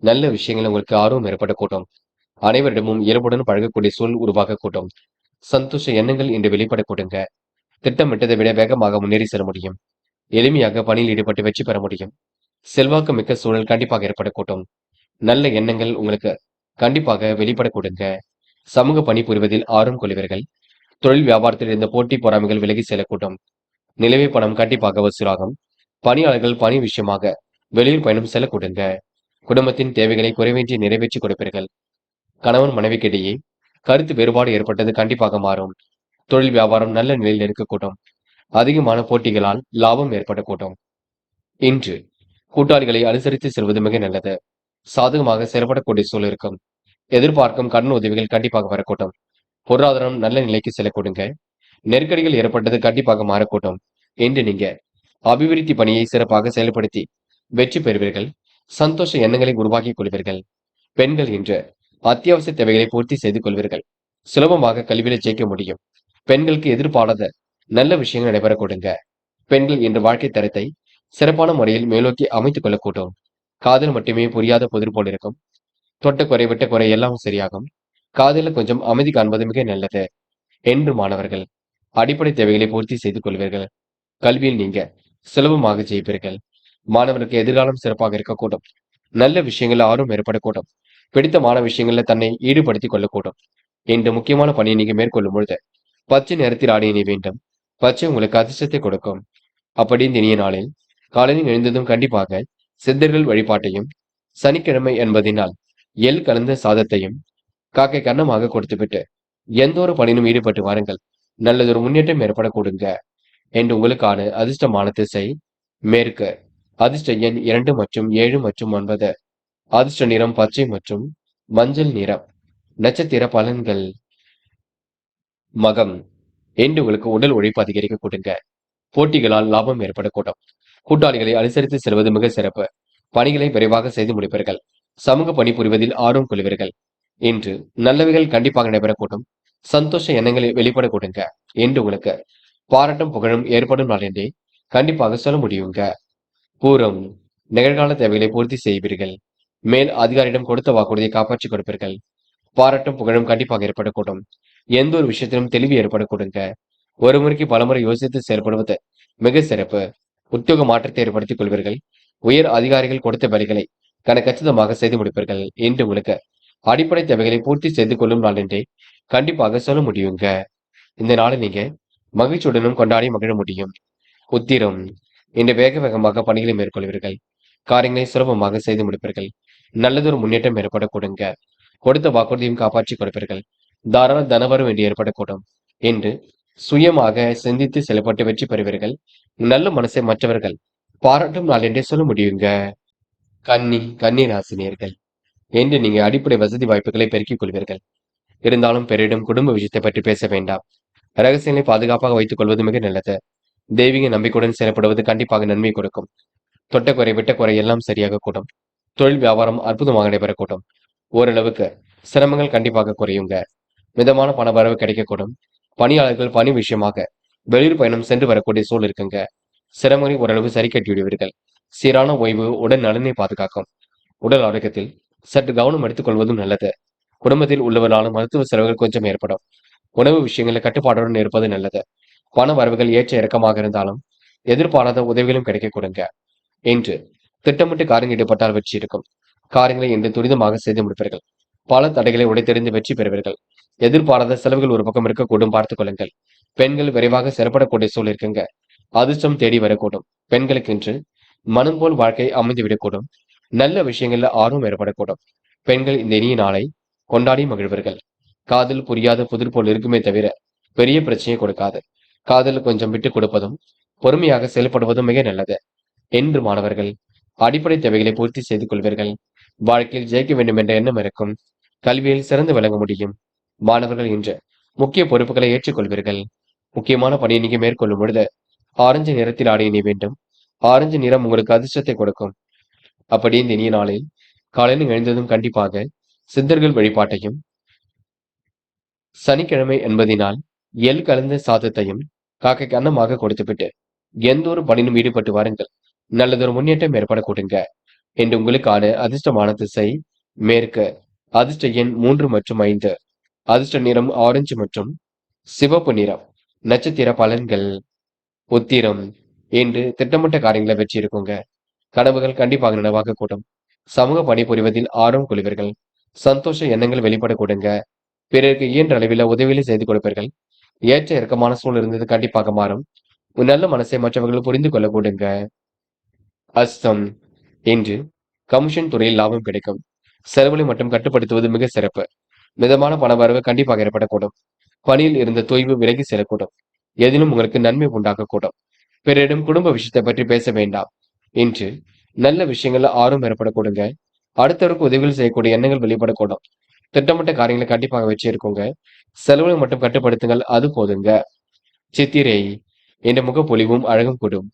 நல்ல விஷயங்கள் உங்களுக்கு ஆர்வம் ஏற்படக்கூடும். அனைவரிடமும் இயல்புடன் பழகக்கூடிய சூழல் உருவாகக்கூடும். சந்தோஷ எண்ணங்கள் இன்று வெளிப்படக்கூடுங்க. திட்டமிட்டதை விட வேகமாக முன்னேறி செல்ல முடியும். எளிமையாக பணியில் ஈடுபட்டு வெற்றி பெற முடியும். செல்வாக்கு மிக்க சூழல் கண்டிப்பாக ஏற்படக்கூடும். நல்ல எண்ணங்கள் உங்களுக்கு கண்டிப்பாக வெளிப்படக்கூடுங்க. சமூக பணி புரிவதில் ஆர்வம் கொள்வீர்கள். தொழில் வியாபாரத்தில் இருந்த போட்டி பொறாமைகள் விலகி செல்லக்கூடும். நிலவை பணம் கண்டிப்பாக வசூலாகும். பணியாளர்கள் பணி விஷயமாக வெளியூர் பயணம் செல்ல கொடுங்க. குடும்பத்தின் தேவைகளை குறைவின்றி நிறைவேற்றி கொடுப்பீர்கள். கணவன் மனைவிக்கிடையே கருத்து வேறுபாடு ஏற்பட்டது கண்டிப்பாக மாறும். தொழில் வியாபாரம் நல்ல நிலையில் இருக்கக்கூடும். அதிகமான போட்டிகளால் லாபம் ஏற்படக்கூடும். இன்று கூட்டாளிகளை அனுசரித்து செல்வது மிக நல்லது. சாதகமாக செயல்படக்கூடிய சூழல் இருக்கும். எதிர்பார்க்கும் கடன் உதவிகள் கண்டிப்பாக வரக்கூடும். பொருளாதாரம் நல்ல நிலைக்கு செல்லக்கூடுங்க. நெருக்கடிகள் ஏற்பட்டது கண்டிப்பாக மாறக்கூடும். என்று நீங்க அபிவிருத்தி பணியை சிறப்பாக செயல்படுத்தி வெற்றி பெறுவீர்கள். சந்தோஷ எண்ணங்களை உருவாக்கிக் கொள்வீர்கள். பெண்கள் இன்று அத்தியாவசிய தேவைகளை பூர்த்தி செய்து கொள்வீர்கள். சுலபமாக கல்வியில ஜெயிக்க முடியும். பெண்களுக்கு எதிர்பாராத நல்ல விஷயங்கள் நடைபெற கொடுங்க. பெண்கள் இன்று வாழ்க்கை தரத்தை சிறப்பான முறையில் மேலோக்கி அமைத்துக் கொள்ளக்கூடும். காதல் மட்டுமே புரியாத புதிர் போல் இருக்கும். தொட்ட குறை விட்ட குறை எல்லாம் சரியாகும். காதல கொஞ்சம் அமைதி காண்பது மிக நல்லது. என்று மாணவர்கள் அடிப்படை தேவைகளை பூர்த்தி செய்து கொள்வீர்கள். கல்வியில் நீங்க சுலபமாக ஜெயிப்பீர்கள். மாணவருக்கு எதிர்காலம் சிறப்பாக இருக்கக்கூடும். நல்ல விஷயங்கள்ல ஆர்வம் ஏற்படக்கூடும். பிடித்தமான விஷயங்கள்ல தன்னை ஈடுபடுத்திக் கொள்ளக்கூடும். என்று முக்கியமான பணியை நீங்க மேற்கொள்ளும் பொழுது பச்சை நிறத்தில் ஆடை அணிய வேண்டும். பச்சை உங்களுக்கு அதிர்ஷ்டத்தை கொடுக்கும். அப்படி இந்த இனிய நாளில் காலையில் எழுந்ததும் கண்டிப்பாக சித்தர்கள் வழிபாட்டையும், சனிக்கிழமை என்பதினால் எள் கலந்த சாதத்தையும் காக்கை கன்னமாக கொடுத்துவிட்டு எந்த ஒரு பணியிலும் ஈடுபட்டு வாருங்கள். நல்லதொரு முன்னேற்றம் ஏற்பட கொடுங்க. என்று உங்களுக்கான அதிர்ஷ்டமான திசை மேற்கு. அதிர்ஷ்ட எண் 2 மற்றும் 7 மற்றும் 9. அதிர்ஷ்ட நிறம் பச்சை மற்றும் மஞ்சள் நிறம். நட்சத்திர பலன்கள். மகம். என்று உங்களுக்கு உடல் உழைப்பு அதிகரிக்க கொடுங்க. போட்டிகளால் லாபம் ஏற்படக்கூடும். கூட்டாளிகளை அனுசரித்து செல்வது மிக சிறப்பு. பணிகளை விரைவாக செய்து முடிப்பீர்கள். சமூக பணி புரிவதில் ஆர்வம் கொள்வீர்கள். இன்று நல்லவைகள் கண்டிப்பாக நடைபெறக்கூடும். சந்தோஷ எண்ணங்களை வெளிப்பட கொடுங்க. என்று உங்களுக்கு பாராட்டும் புகழும் ஏற்படும் நாள் என்றே கண்டிப்பாக சொல்ல முடியுங்க. பூரம். நிகழ்கால தேவைகளை பூர்த்தி செய்வீர்கள். மேல் அதிகாரியிடம் கொடுத்த வாக்குறுதியை காப்பாற்றிக் கொடுப்பீர்கள். பாராட்டும் புகழும் கண்டிப்பாக ஏற்படக்கூடும். எந்த ஒரு விஷயத்திலும் தெளிவு ஏற்படக்கூடுங்க. ஒரு முறைக்கு பலமுறை யோசித்து செயல்படுவது மிக சிறப்பு. உத்தியோக மாற்றத்தை ஏற்படுத்திக் கொள்வீர்கள். உயர் அதிகாரிகள் கொடுத்த வேலைகளை கச்சிதமாக செய்து முடிப்பீர்கள். என்று உங்களுக்கு அடிப்படை தேவைகளை பூர்த்தி செய்து கொள்ளும் நாள் என்றே கண்டிப்பாக சொல்ல முடியுங்க. இந்த நாளை நீங்க மகிழ்ச்சியுடனும் கொண்டாடி மகிழ முடியும். உத்திரம். இன்று வேக வேகமாக பணிகளை மேற்கொள்வீர்கள். காரியங்களை சுலபமாக செய்து முடிப்பீர்கள். நல்லதொரு முன்னேற்றம் ஏற்பட கொடுங்க. கொடுத்த வாக்குறுதியும் காப்பாற்றிக் கொடுப்பீர்கள். தாராள தனவரம் என்று ஏற்படக்கூடும். என்று சுயமாக சிந்தித்து செயல்பட்டு வெற்றி பெறுவீர்கள். நல்ல மனசை மற்றவர்கள் பாராட்டும் நாள் என்றே சொல்ல முடியுங்க. கன்னி ராசினியர்கள் என்று நீங்க அடிப்படை வசதி வாய்ப்புகளை பெருக்கிக் கொள்வீர்கள். இருந்தாலும் பிறரிடம் குடும்ப விஷயத்தை பற்றி பேச வேண்டாம். ரகசியங்களை பாதுகாப்பாக வைத்துக் கொள்வது மிக நல்லது. தெய்வீக நம்பிக்கையுடன் செயல்படுவது கண்டிப்பாக நன்மை கொடுக்கும். தொட்ட குறை விட்ட குறை எல்லாம் சரியாக கூடும். தொழில் வியாபாரம் அற்புதமாக நடைபெறக்கூடும். ஓரளவுக்கு சிரமங்கள் கண்டிப்பாக குறையுங்க. மிதமான பண வரவு கிடைக்கக்கூடும். பணியாளர்கள் பணி விஷயமாக வெளியூர் பயணம் சென்று வரக்கூடிய சூழல் இருக்குங்க. சிரமங்களை ஓரளவு சரி கட்டி விடுவீர்கள். சீரான ஓய்வு உடல் நலனை பாதுகாக்கும். உடல் ஆரோக்கியத்தில் சற்று கவனம் எடுத்துக் கொள்வதும் நல்லது. குடும்பத்தில் உள்ளவர்களாலும் மருத்துவ செலவுகள் கொஞ்சம் ஏற்படும். உணவு விஷயங்களில் கட்டுப்பாடுடன் இருப்பது நல்லது. பண வரவுகள் ஏற்ற இறக்கமாக இருந்தாலும் எதிர்பாராத உதவிகளும் கிடைக்க கொடுங்க. என்று திட்டமிட்டு காரியம் ஈடுபட்டால் வெற்றி இருக்கும். காரியங்களை இன்று துரிதமாக செய்து முடிப்பீர்கள். பல தடைகளை உடைத்தெறிந்து வெற்றி பெறுவீர்கள். எதிர்பாராத செலவுகள் ஒரு பக்கம் இருக்கக்கூடும், பார்த்துக் கொள்ளுங்கள். பெண்கள் விரைவாக செயல்படக்கூடிய சூழல் இருக்குங்க. அதிர்ஷ்டம் தேடி வரக்கூடும். பெண்களுக்கு இன்று மனம் போல் வாழ்க்கை அமைந்துவிடக்கூடும். நல்ல விஷயங்கள்ல ஆர்வம் ஏற்படக்கூடும். பெண்கள் இந்த இனிய நாளை கொண்டாடி மகிழ்வர்கள். காதல் புரியாத புதிர் போல் இருக்குமே தவிர பெரிய பிரச்சனையை கொடுக்காது. காதல் கொஞ்சம் விட்டு கொடுப்பதும் பொறுமையாக செயல்படுவதும் மிக நல்லது. என்று மாணவர்கள் அடிப்படை தேவைகளை பூர்த்தி செய்து கொள்வீர்கள். வாழ்க்கையில் ஜெயிக்க வேண்டும் என்ற எண்ணம் இருக்கும். கல்வியில் சிறந்து விளங்க முடியும். மாணவர்கள் இன்று முக்கிய பொறுப்புகளை ஏற்றுக்கொள்வீர்கள். முக்கியமான பணியை நீங்க மேற்கொள்ளும் பொழுது ஆரஞ்சு நிறத்தில் ஆடை அணிய வேண்டும். ஆரஞ்சு நிறம் உங்களுக்கு அதிர்ஷ்டத்தை கொடுக்கும். அப்படி இந்த இனிய நாளில் காலையில் எழுந்ததும் கண்டிப்பாக சித்தர்கள் வழிபாட்டையும், சனிக்கிழமை என்பதினால் எள் கலந்த சாதத்தையும் காக்கைக்கு அன்னமாக கொடுத்துவிட்டு எந்த ஒரு பணியிலும் ஈடுபட்டு வாருங்கள். நல்லதொரு முன்னேற்றம் ஏற்பட கொடுங்க. என்று உங்களுக்கான அதிர்ஷ்டமான திசை மேற்கு. அதிர்ஷ்ட எண் 3 மற்றும் 5. அதிர்ஷ்ட நிறம் ஆரஞ்சு மற்றும் சிவப்பு நிறம். நட்சத்திர பலன்கள். உத்திரம். என்று திட்டமிட்ட காரியங்களை வெற்றி இருக்குங்க. கனவுகள் கண்டிப்பாக நனவாக கூடும். சமூக பணிபுரிவதில் ஆர்வம் கொள்வீர்கள். சந்தோஷ எண்ணங்கள் வெளிப்பட கொடுங்க. பிறருக்கு இயன்ற அளவில் உதவிகளை செய்து கொடுப்பீர்கள். ஏற்ற இறக்கமான சூழல் இருந்தது கண்டிப்பாக மாறும். நல்ல மனசை மற்றவர்கள் புரிந்து கொள்ள கொடுங்க. அஸ்தம். இன்று கமிஷன் துறையில் லாபம் கிடைக்கும். செலவுகளை மட்டும் கட்டுப்படுத்துவது மிக சிறப்பு. மிதமான பணவரவு கண்டிப்பாக ஏற்படக்கூடும். பணியில் இருந்த தொய்வு விலகி செல்லக்கூடும். எதிலும் உங்களுக்கு நன்மை உண்டாகக்கூடும். பிறரிடம் குடும்ப விஷயத்தை பற்றி பேச வேண்டாம். இன்று நல்ல விஷயங்கள்ல ஆர்வம் ஏற்படக்கூடுங்க. அடுத்தவருக்கு உதவிகள் செய்யக்கூடிய எண்ணங்கள் வெளிப்படக்கூடும். திட்டமிட்ட காரியங்களை கண்டிப்பாக வச்சு இருக்கோங்க. செலவுகளை மட்டும் கட்டுப்படுத்துங்கள், அது போதுங்க. சித்திரை என்ற முகப்பொலிவும் அழகும் கூடும்.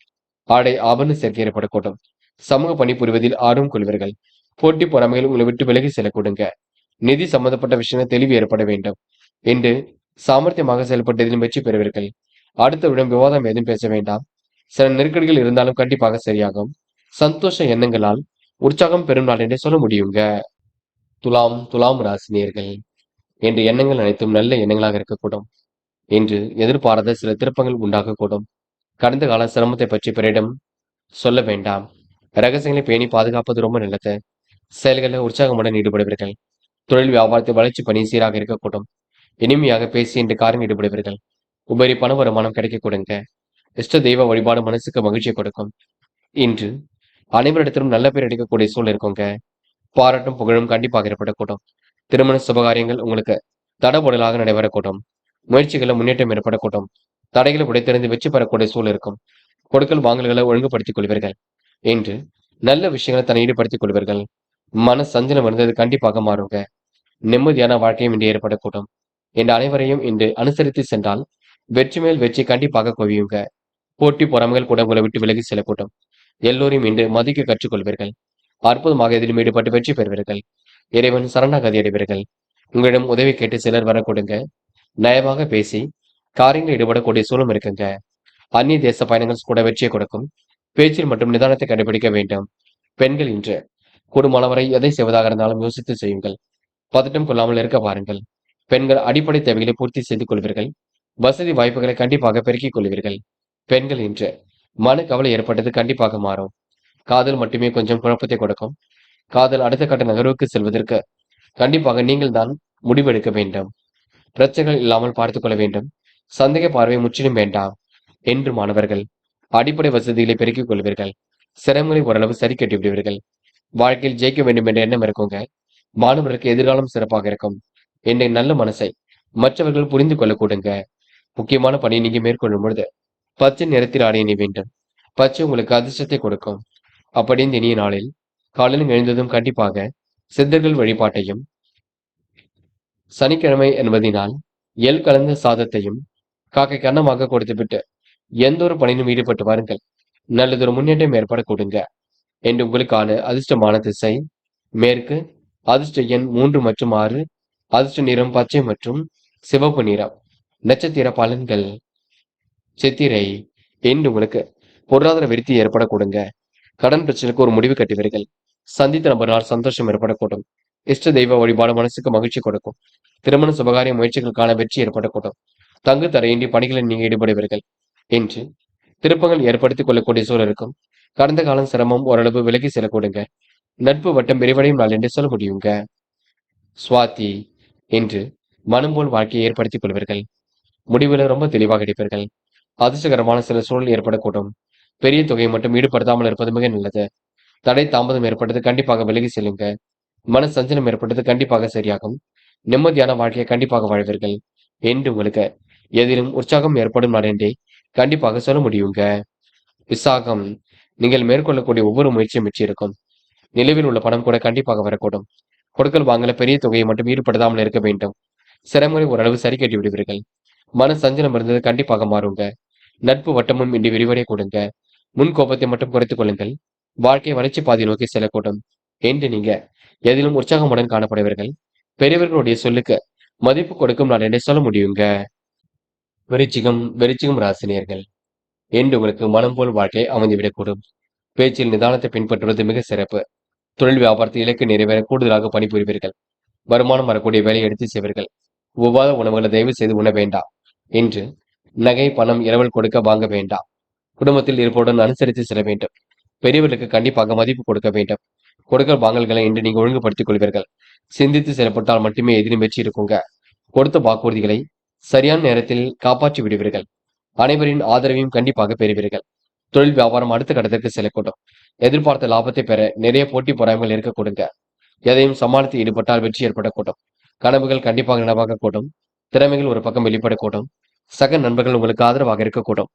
ஆடை ஆபரண சேர்க்கை ஏற்படக்கூடும். சமூக பணி புரிவதில் ஆர்வம் கொள்வீர்கள். போட்டி பொறாமைகள் உங்களை விட்டு விலகி செல்லக்கூடுங்க. நிதி சம்பந்தப்பட்ட விஷயங்கள் தெளிவு ஏற்பட வேண்டும் என்று சாமர்த்தியமாக செயல்பட்டதிலும் வெற்றி பெறுவீர்கள். அடுத்தவரிடம் விவாதம் ஏதும் பேச வேண்டாம். சில நெருக்கடிகள் இருந்தாலும் கண்டிப்பாக சரியாகும். சந்தோஷ எண்ணங்களால் உற்சாகம் பெறும் நாள் என்றே சொல்ல முடியுங்க. துலாம் ராசினியர்கள் என்ற எண்ணங்கள் அனைத்தும் நல்ல எண்ணங்களாக இருக்கக்கூடும். இன்று எதிர்பாராத சில திருப்பங்கள் உண்டாகக்கூடும். கடந்த கால சிரமத்தை பற்றி பிறரிடம் சொல்ல வேண்டாம். ரகசியங்களை பேணி பாதுகாப்பது ரொம்ப நல்லது. செயல்களில் உற்சாகமுடன் ஈடுபடுவீர்கள். தொழில் வியாபாரத்தை வளர்ச்சி பணி சீராக இருக்கக்கூடும். இனிமையாக பேசி இன்று காரியம் ஈடுபடுவீர்கள். உபரி பண வருமானம் கிடைக்க கொடுங்க. இஷ்ட தெய்வ வழிபாடு மனசுக்கு மகிழ்ச்சியை கொடுக்கும். இன்று அனைவரிடத்திலும் நல்ல பேர் எடுக்கக்கூடிய சூழல் இருக்குங்க. பாராட்டும் புகழும் கண்டிப்பாக ஏற்படக்கூடும். திருமண சுபகாரியங்கள் உங்களுக்கு தடபுடலாக நடைபெறக்கூடும். முயற்சிகளில் முன்னேற்றம் ஏற்படக்கூடும். தடைகளை உடைத்தெறிந்து வெற்றி பெறக்கூடிய சூழல் இருக்கும். கொடுக்கல் வாங்கல்களை ஒழுங்குபடுத்திக் கொள்வீர்கள். இன்று நல்ல விஷயங்களை தன்னை ஈடுபடுத்திக் கொள்வீர்கள். மன சஞ்சலம் இருந்தது கண்டிப்பாக மாறுங்க. நிம்மதியான வாழ்க்கையும் இன்று ஏற்படக்கூடும். என்ற அனைவரையும் இன்று அனுசரித்து சென்றால் வெற்றி மேல் வெற்றி கண்டிப்பாக குவியுங்க. போட்டி பொறாமைகள் கூட உங்களை விட்டு விலகி செல்லக்கூடும். எல்லோரையும் இன்று மதிக்க கற்றுக்கொள்வீர்கள். அற்புதமாக இதிலும் ஈடுபட்டு வெற்றி பெறுவீர்கள். இறைவன் சரணாகதி அடைவீர்கள். உங்களிடம் உதவி கேட்டு சிலர் வரக்கூடுங்க. நயமாக பேசி காரியங்கள் ஈடுபடக்கூடிய சூழலும் இருக்குங்க. அந்நிய தேச பயணங்கள் கூட வெற்றியை கொடுக்கும். பேச்சில் மற்றும் நிதானத்தை கடைபிடிக்க வேண்டும். பெண்கள் இன்று கூடுமானவரை எதை செய்வதாக இருந்தாலும் யோசித்து செய்யுங்கள். பதட்டம் கொள்ளாமல் இருக்க பாருங்கள். பெண்கள் அடிப்படை தேவைகளை பூர்த்தி செய்து கொள்வீர்கள். வசதி வாய்ப்புகளை கண்டிப்பாக பெருக்கிக் கொள்வீர்கள். பெண்கள் இன்று மன கவலை ஏற்பட்டது கண்டிப்பாக மாறும். காதல் மட்டுமே கொஞ்சம் குழப்பத்தை கொடுக்கும். காதல் அடுத்த கட்ட நகர்வுக்கு செல்வதற்கு கண்டிப்பாக நீங்கள் தான் முடிவெடுக்க வேண்டும். பிரச்சனைகள் இல்லாமல் பார்த்துக் கொள்ள வேண்டும். சந்தேக பார்வை முற்றிலும் வேண்டாம். என்று மாணவர்கள் அடிப்படை வசதிகளை பெருக்கிக் கொள்வீர்கள். சிரமங்களை ஓரளவு சரி கட்டி விடுவீர்கள். வாழ்க்கையில் ஜெயிக்க வேண்டும் என்ற எண்ணம் இருக்குங்க. மாணவர்களுக்கு எதிர்காலம் சிறப்பாக இருக்கும். என்ற நல்ல மனசை மற்றவர்கள் புரிந்து கொள்ளக்கூடுங்க. முக்கியமான பணியை நீங்க மேற்கொள்ளும் பொழுது பச்சை நிறத்தில் ஆடை அணிய வேண்டும். பச்சை உங்களுக்கு அதிர்ஷ்டத்தை கொடுக்கும். அப்படி இந்த இனிய நாளில் காலையில் எழுந்ததும் கண்டிப்பாக சித்தர்கள் வழிபாட்டையும், சனிக்கிழமை என்பதினால் எள் கலந்த சாதத்தையும் காக்கைக்கு அன்னமாக கொடுத்துவிட்டு எந்த ஒரு பணியிலும் ஈடுபட்டு வாருங்கள். நல்லதொரு முன்னேற்றம் ஏற்பட கொடுங்க. என்று உங்களுக்கான அதிர்ஷ்டமான திசை மேற்கு. அதிர்ஷ்ட எண் 3 மற்றும் 6. அதிர்ஷ்ட நிறம் பச்சை மற்றும் சிவப்பு நிறம். நட்சத்திர பலன்கள். சித்திரை என்று உங்களுக்கு பொருளாதார விருத்தி ஏற்பட கொடுங்க. கடன் பிரச்சனைக்கு ஒரு முடிவு கட்டுவீர்கள். சந்தித்த நபரால் சந்தோஷம் ஏற்படக்கூடும். இஷ்ட தெய்வ வழிபாடு மனசுக்கு மகிழ்ச்சி கொடுக்கும். திருமண சுபகாரிய முயற்சிகளுக்கான வெற்றி ஏற்படக்கூடும். தங்கு தரையின்றி பணிகளில் நீங்க ஈடுபடுவீர்கள். என்று திருப்பங்கள் ஏற்படுத்திக் கொள்ளக்கூடிய சூழல் இருக்கும். கடந்த காலம் சிரமம் ஓரளவு விலகி செல்லக்கூடுங்க. நட்பு வட்டம் விரிவடையும் நாள் என்று சொல்ல முடியுங்க. சுவாதி என்று மனம் போல் வாழ்க்கையை ஏற்படுத்திக் கொள்வீர்கள். முடிவுல ரொம்ப தெளிவாக எடுப்பீர்கள். அதிர்ஷ்டகரமான சில சூழல் ஏற்படக்கூடும். பெரிய தொகையை மட்டும் ஈடுபடுத்தாமல் இருப்பது மிக நல்லது. தடை தாமதம் ஏற்பட்டது கண்டிப்பாக விலகி செல்லுங்க. மன சஞ்சலம் ஏற்பட்டது கண்டிப்பாக சரியாகும். நிம்மதியான வாழ்க்கையை கண்டிப்பாக வாழ்வீர்கள். என்று உங்களுக்கு எதிலும் உற்சாகம் ஏற்படும் நாள் என்றே கண்டிப்பாக சொல்ல முடியுங்க. விசாகம் நீங்கள் மேற்கொள்ளக்கூடிய ஒவ்வொரு முயற்சியும் வெற்றி இருக்கும். நிலவில் உள்ள பணம் கூட கண்டிப்பாக வரக்கூடும். கொடுக்கல் வாங்கல பெரிய தொகையை மட்டும் ஈடுபடுத்தாமல் இருக்க வேண்டும். சிரமங்களை ஓரளவு சரி கட்டி விடுவீர்கள். மன சஞ்சலம் இருந்தது கண்டிப்பாக மாறுங்க. நட்பு வட்டமும் இன்றி விரிவடைய கொடுங்க. முன் கோபத்தை மட்டும் குறைத்துக் கொள்ளுங்கள். வாழ்க்கை வளர்ச்சி பாதை நோக்கி செல்லக்கூடும். என்று நீங்க எதிலும் உற்சாகமுடன் காணப்படுவீர்கள். பெரியவர்களுடைய சொல்லுக்கு மதிப்பு கொடுக்கும் நாள் என்றே சொல்ல முடியுங்க. விருச்சிகம் ராசினியர்கள் என்று உங்களுக்கு மனம் போல் வாழ்க்கை அமைந்துவிடக்கூடும். பேச்சில் நிதானத்தை பின்பற்றுவது மிக சிறப்பு. தொழில் வியாபாரத்தில் இலக்கு நிறைவேற கூடுதலாக பணிபுரிவீர்கள். வருமானம் வரக்கூடிய வேலையை எடுத்து செய்வீர்கள். ஒவ்வாத உணவுகளை தயவு செய்து உண்ண வேண்டாம். இன்று நகை பணம் இரவல் கொடுக்க வாங்க வேண்டாம். குடும்பத்தில் இருப்பவுடன் அனுசரித்து செல்ல வேண்டும். பெரியவர்களுக்கு கண்டிப்பாக மதிப்பு கொடுக்க வேண்டும். கொடுக்கல் வாங்கல்களை இன்று நீங்க ஒழுங்குபடுத்திக் கொள்வீர்கள். சிந்தித்து செயல்பட்டால் மட்டுமே எதிலும் வெற்றி இருக்குங்க. கொடுத்த வாக்குறுதிகளை சரியான நேரத்தில் காப்பாற்றி விடுவீர்கள். அனைவரின் ஆதரவையும் கண்டிப்பாக பெறுவீர்கள். தொழில் வியாபாரம் அடுத்த கட்டத்திற்கு செல்லக்கூடும். எதிர்பார்த்த லாபத்தை பெற நிறைய போட்டி பொறாமைகள் இருக்கக்கூடுங்க. எதையும் சமாளித்து ஈடுபட்டால் வெற்றி ஏற்படக்கூடும். கனவுகள் கண்டிப்பாக நனவாகக்கூடும். திறமைகள் ஒரு பக்கம் வெளிப்படக்கூடும். சக நண்பர்கள் உங்களுக்கு ஆதரவாக இருக்கக்கூடும்.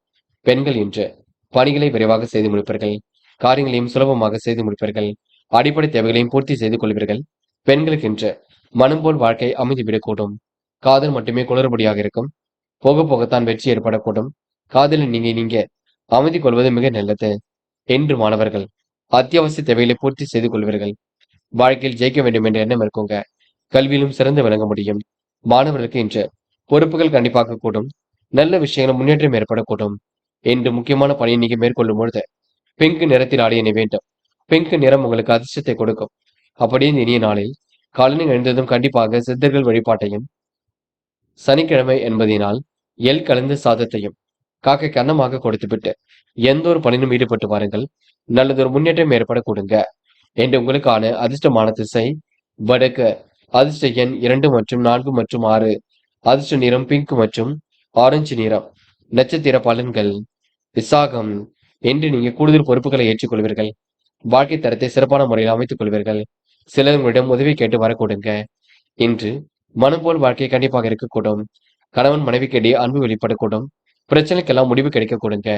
பெண்கள் இன்று பணிகளை விரைவாக செய்து முடிப்பீர்கள். காரியங்களையும் சுலபமாக செய்து முடிப்பீர்கள். அடிப்படை தேவைகளையும் பூர்த்தி செய்து கொள்வீர்கள். பெண்களுக்கு இன்று மனம் போல் வாழ்க்கை அமைந்துவிடக்கூடும். காதல் மட்டுமே குளறுபடியாக இருக்கும். போக போகத்தான் வெற்றி ஏற்படக்கூடும். காதலில் நீங்க அமைதி கொள்வது மிக நல்லது. என்று மாணவர்கள் அத்தியாவசிய தேவைகளை பூர்த்தி செய்து கொள்வீர்கள். வாழ்க்கையில் ஜெயிக்க வேண்டும் என்ற எண்ணம் இருக்குங்க. கல்வியிலும் சிறந்து விளங்க முடியும். மாணவர்களுக்கு இன்று பொறுப்புகள் கண்டிப்பாக கூடும். நல்ல விஷயங்கள் முன்னேற்றம் ஏற்படக்கூடும். என்று முக்கியமான பணியை நீங்க மேற்கொள்ளும் பொழுது பிங்க் நிறத்தில் ஆடை அணிய வேண்டும். பிங்க் நிறம் உங்களுக்கு அதிர்ஷ்டத்தை கொடுக்கும். அப்படியே இந்த இனிய நாளில் காலையில் எழுந்ததும் கண்டிப்பாக சித்தர்கள் வழிபாட்டையும், சனிக்கிழமை என்பதினால் எள் கலந்த சாதத்தையும் காக்கை கன்னமாக கொடுத்துவிட்டு எந்த ஒரு பணியிலும் ஈடுபட்டு வாருங்கள். நல்லதொரு முன்னேற்றம் ஏற்பட கொடுங்க. என்று உங்களுக்கான அதிர்ஷ்டமான திசை வடக்கு. அதிர்ஷ்ட எண் 2 மற்றும் 4 மற்றும் 6. அதிர்ஷ்ட நிறம் பிங்க் மற்றும் ஆரஞ்சு நிறம். நட்சத்திர பலன்கள். விசாகம். என்று நீங்க கூடுதல் பொறுப்புகளை ஏற்றுக்கொள்வீர்கள். வாழ்க்கை தரத்தை சிறப்பான முறையில் அமைத்துக் கொள்வீர்கள். சிலர் உங்களிடம் உதவி கேட்டு வரக்கூடுங்க. இன்று மனம் போல் வாழ்க்கை கண்டிப்பாக இருக்கக்கூடும். கணவன் மனைவிக்கிடையே அன்பு வெளிப்படக்கூடும். பிரச்சனைக்கெல்லாம் முடிவு கிடைக்கக்கூடுங்க.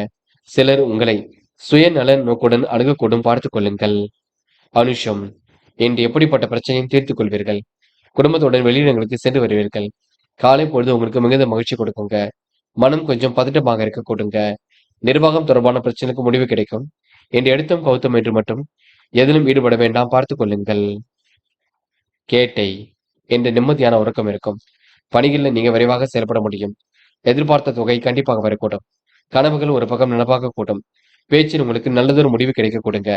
சிலர் உங்களை சுயநல நோக்குடன் அணுகக்கூடும். பார்த்துக் கொள்ளுங்கள். அனுஷம். இன்று எப்படிப்பட்ட பிரச்சனையும் தீர்த்துக் கொள்வீர்கள். குடும்பத்துடன் வெளியிடங்களுக்கு சென்று வருவீர்கள். காலை பொழுது உங்களுக்கு மிகுந்த மகிழ்ச்சி கொடுக்குங்க. மனம் கொஞ்சம் பதட்டமாக இருக்க கொடுங்க. நிர்வாகம் தொடர்பான பிரச்சனைக்கு முடிவு கிடைக்கும். என்று எடுத்தும் கவுத்தம் என்று மட்டும் எதிலும் ஈடுபட வேண்டாம். பார்த்துக் கொள்ளுங்கள். கேட்டை. என்ற நிம்மதியான உறக்கம் இருக்கும். பணிகளில் நீங்க விரைவாக செயல்பட முடியும். எதிர்பார்த்த தொகை கண்டிப்பாக வரக்கூடும். கனவுகள் ஒரு பக்கம் நனவாக கூடும். பேச்சில் உங்களுக்கு நல்லதொரு முடிவு கிடைக்க கொடுங்க.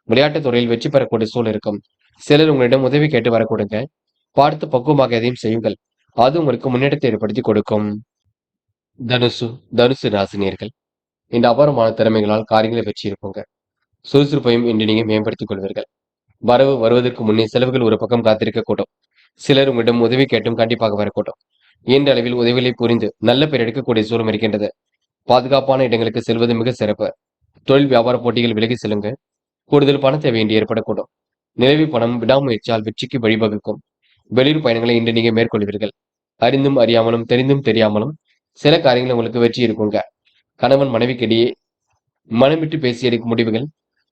விளையாட்டுத் துறையில் வெற்றி பெறக்கூடிய சூழல் இருக்கும். சிலர் உங்களிடம் உதவி கேட்டு வரக்கூடுங்க. பார்த்து பக்குவமாக எதையும் செய்யுங்கள். அது உங்களுக்கு முன்னேற்றத்தை ஏற்படுத்தி கொடுக்கும். தனுசு. தனுசு ராசினியர்கள் இந்த அபாரமான திறமைகளால் காரியங்களை வெற்றி இருப்போங்க. சுறுசுறுப்பையும் இன்று நீங்க மேம்படுத்திக் கொள்வீர்கள். வரவு வருவதற்கு முன்னே செலவுகள் ஒரு பக்கம் காத்திருக்க கூடும். சிலர் உங்களிடம் உதவி கேட்டும் கண்டிப்பாக வரக்கூடும். இயன்ற அளவில் உதவிகளை புரிந்து நல்ல பெயர் எடுக்கக்கூடிய சூழல் இருக்கின்றது. பாதுகாப்பான இடங்களுக்கு செல்வது மிக சிறப்பு. தொழில் வியாபார போட்டிகள் விலகி செல்லுங்க. கூடுதல் பண தேவை இன்று ஏற்படக்கூடும். நிலவி பணம் விடாமுயற்சியால் வெற்றிக்கு வழிவகுக்கும். வெளியூர் பயணங்களை இன்று நீங்க மேற்கொள்வீர்கள். அறிந்தும் அறியாமலும் தெரிந்தும் தெரியாமலும் சில காரியங்கள் உங்களுக்கு வெற்றி இருக்குங்க. கணவன் மனைவிக்கிடையே மனம் விட்டு பேசி எடுக்கும் முடிவுகள்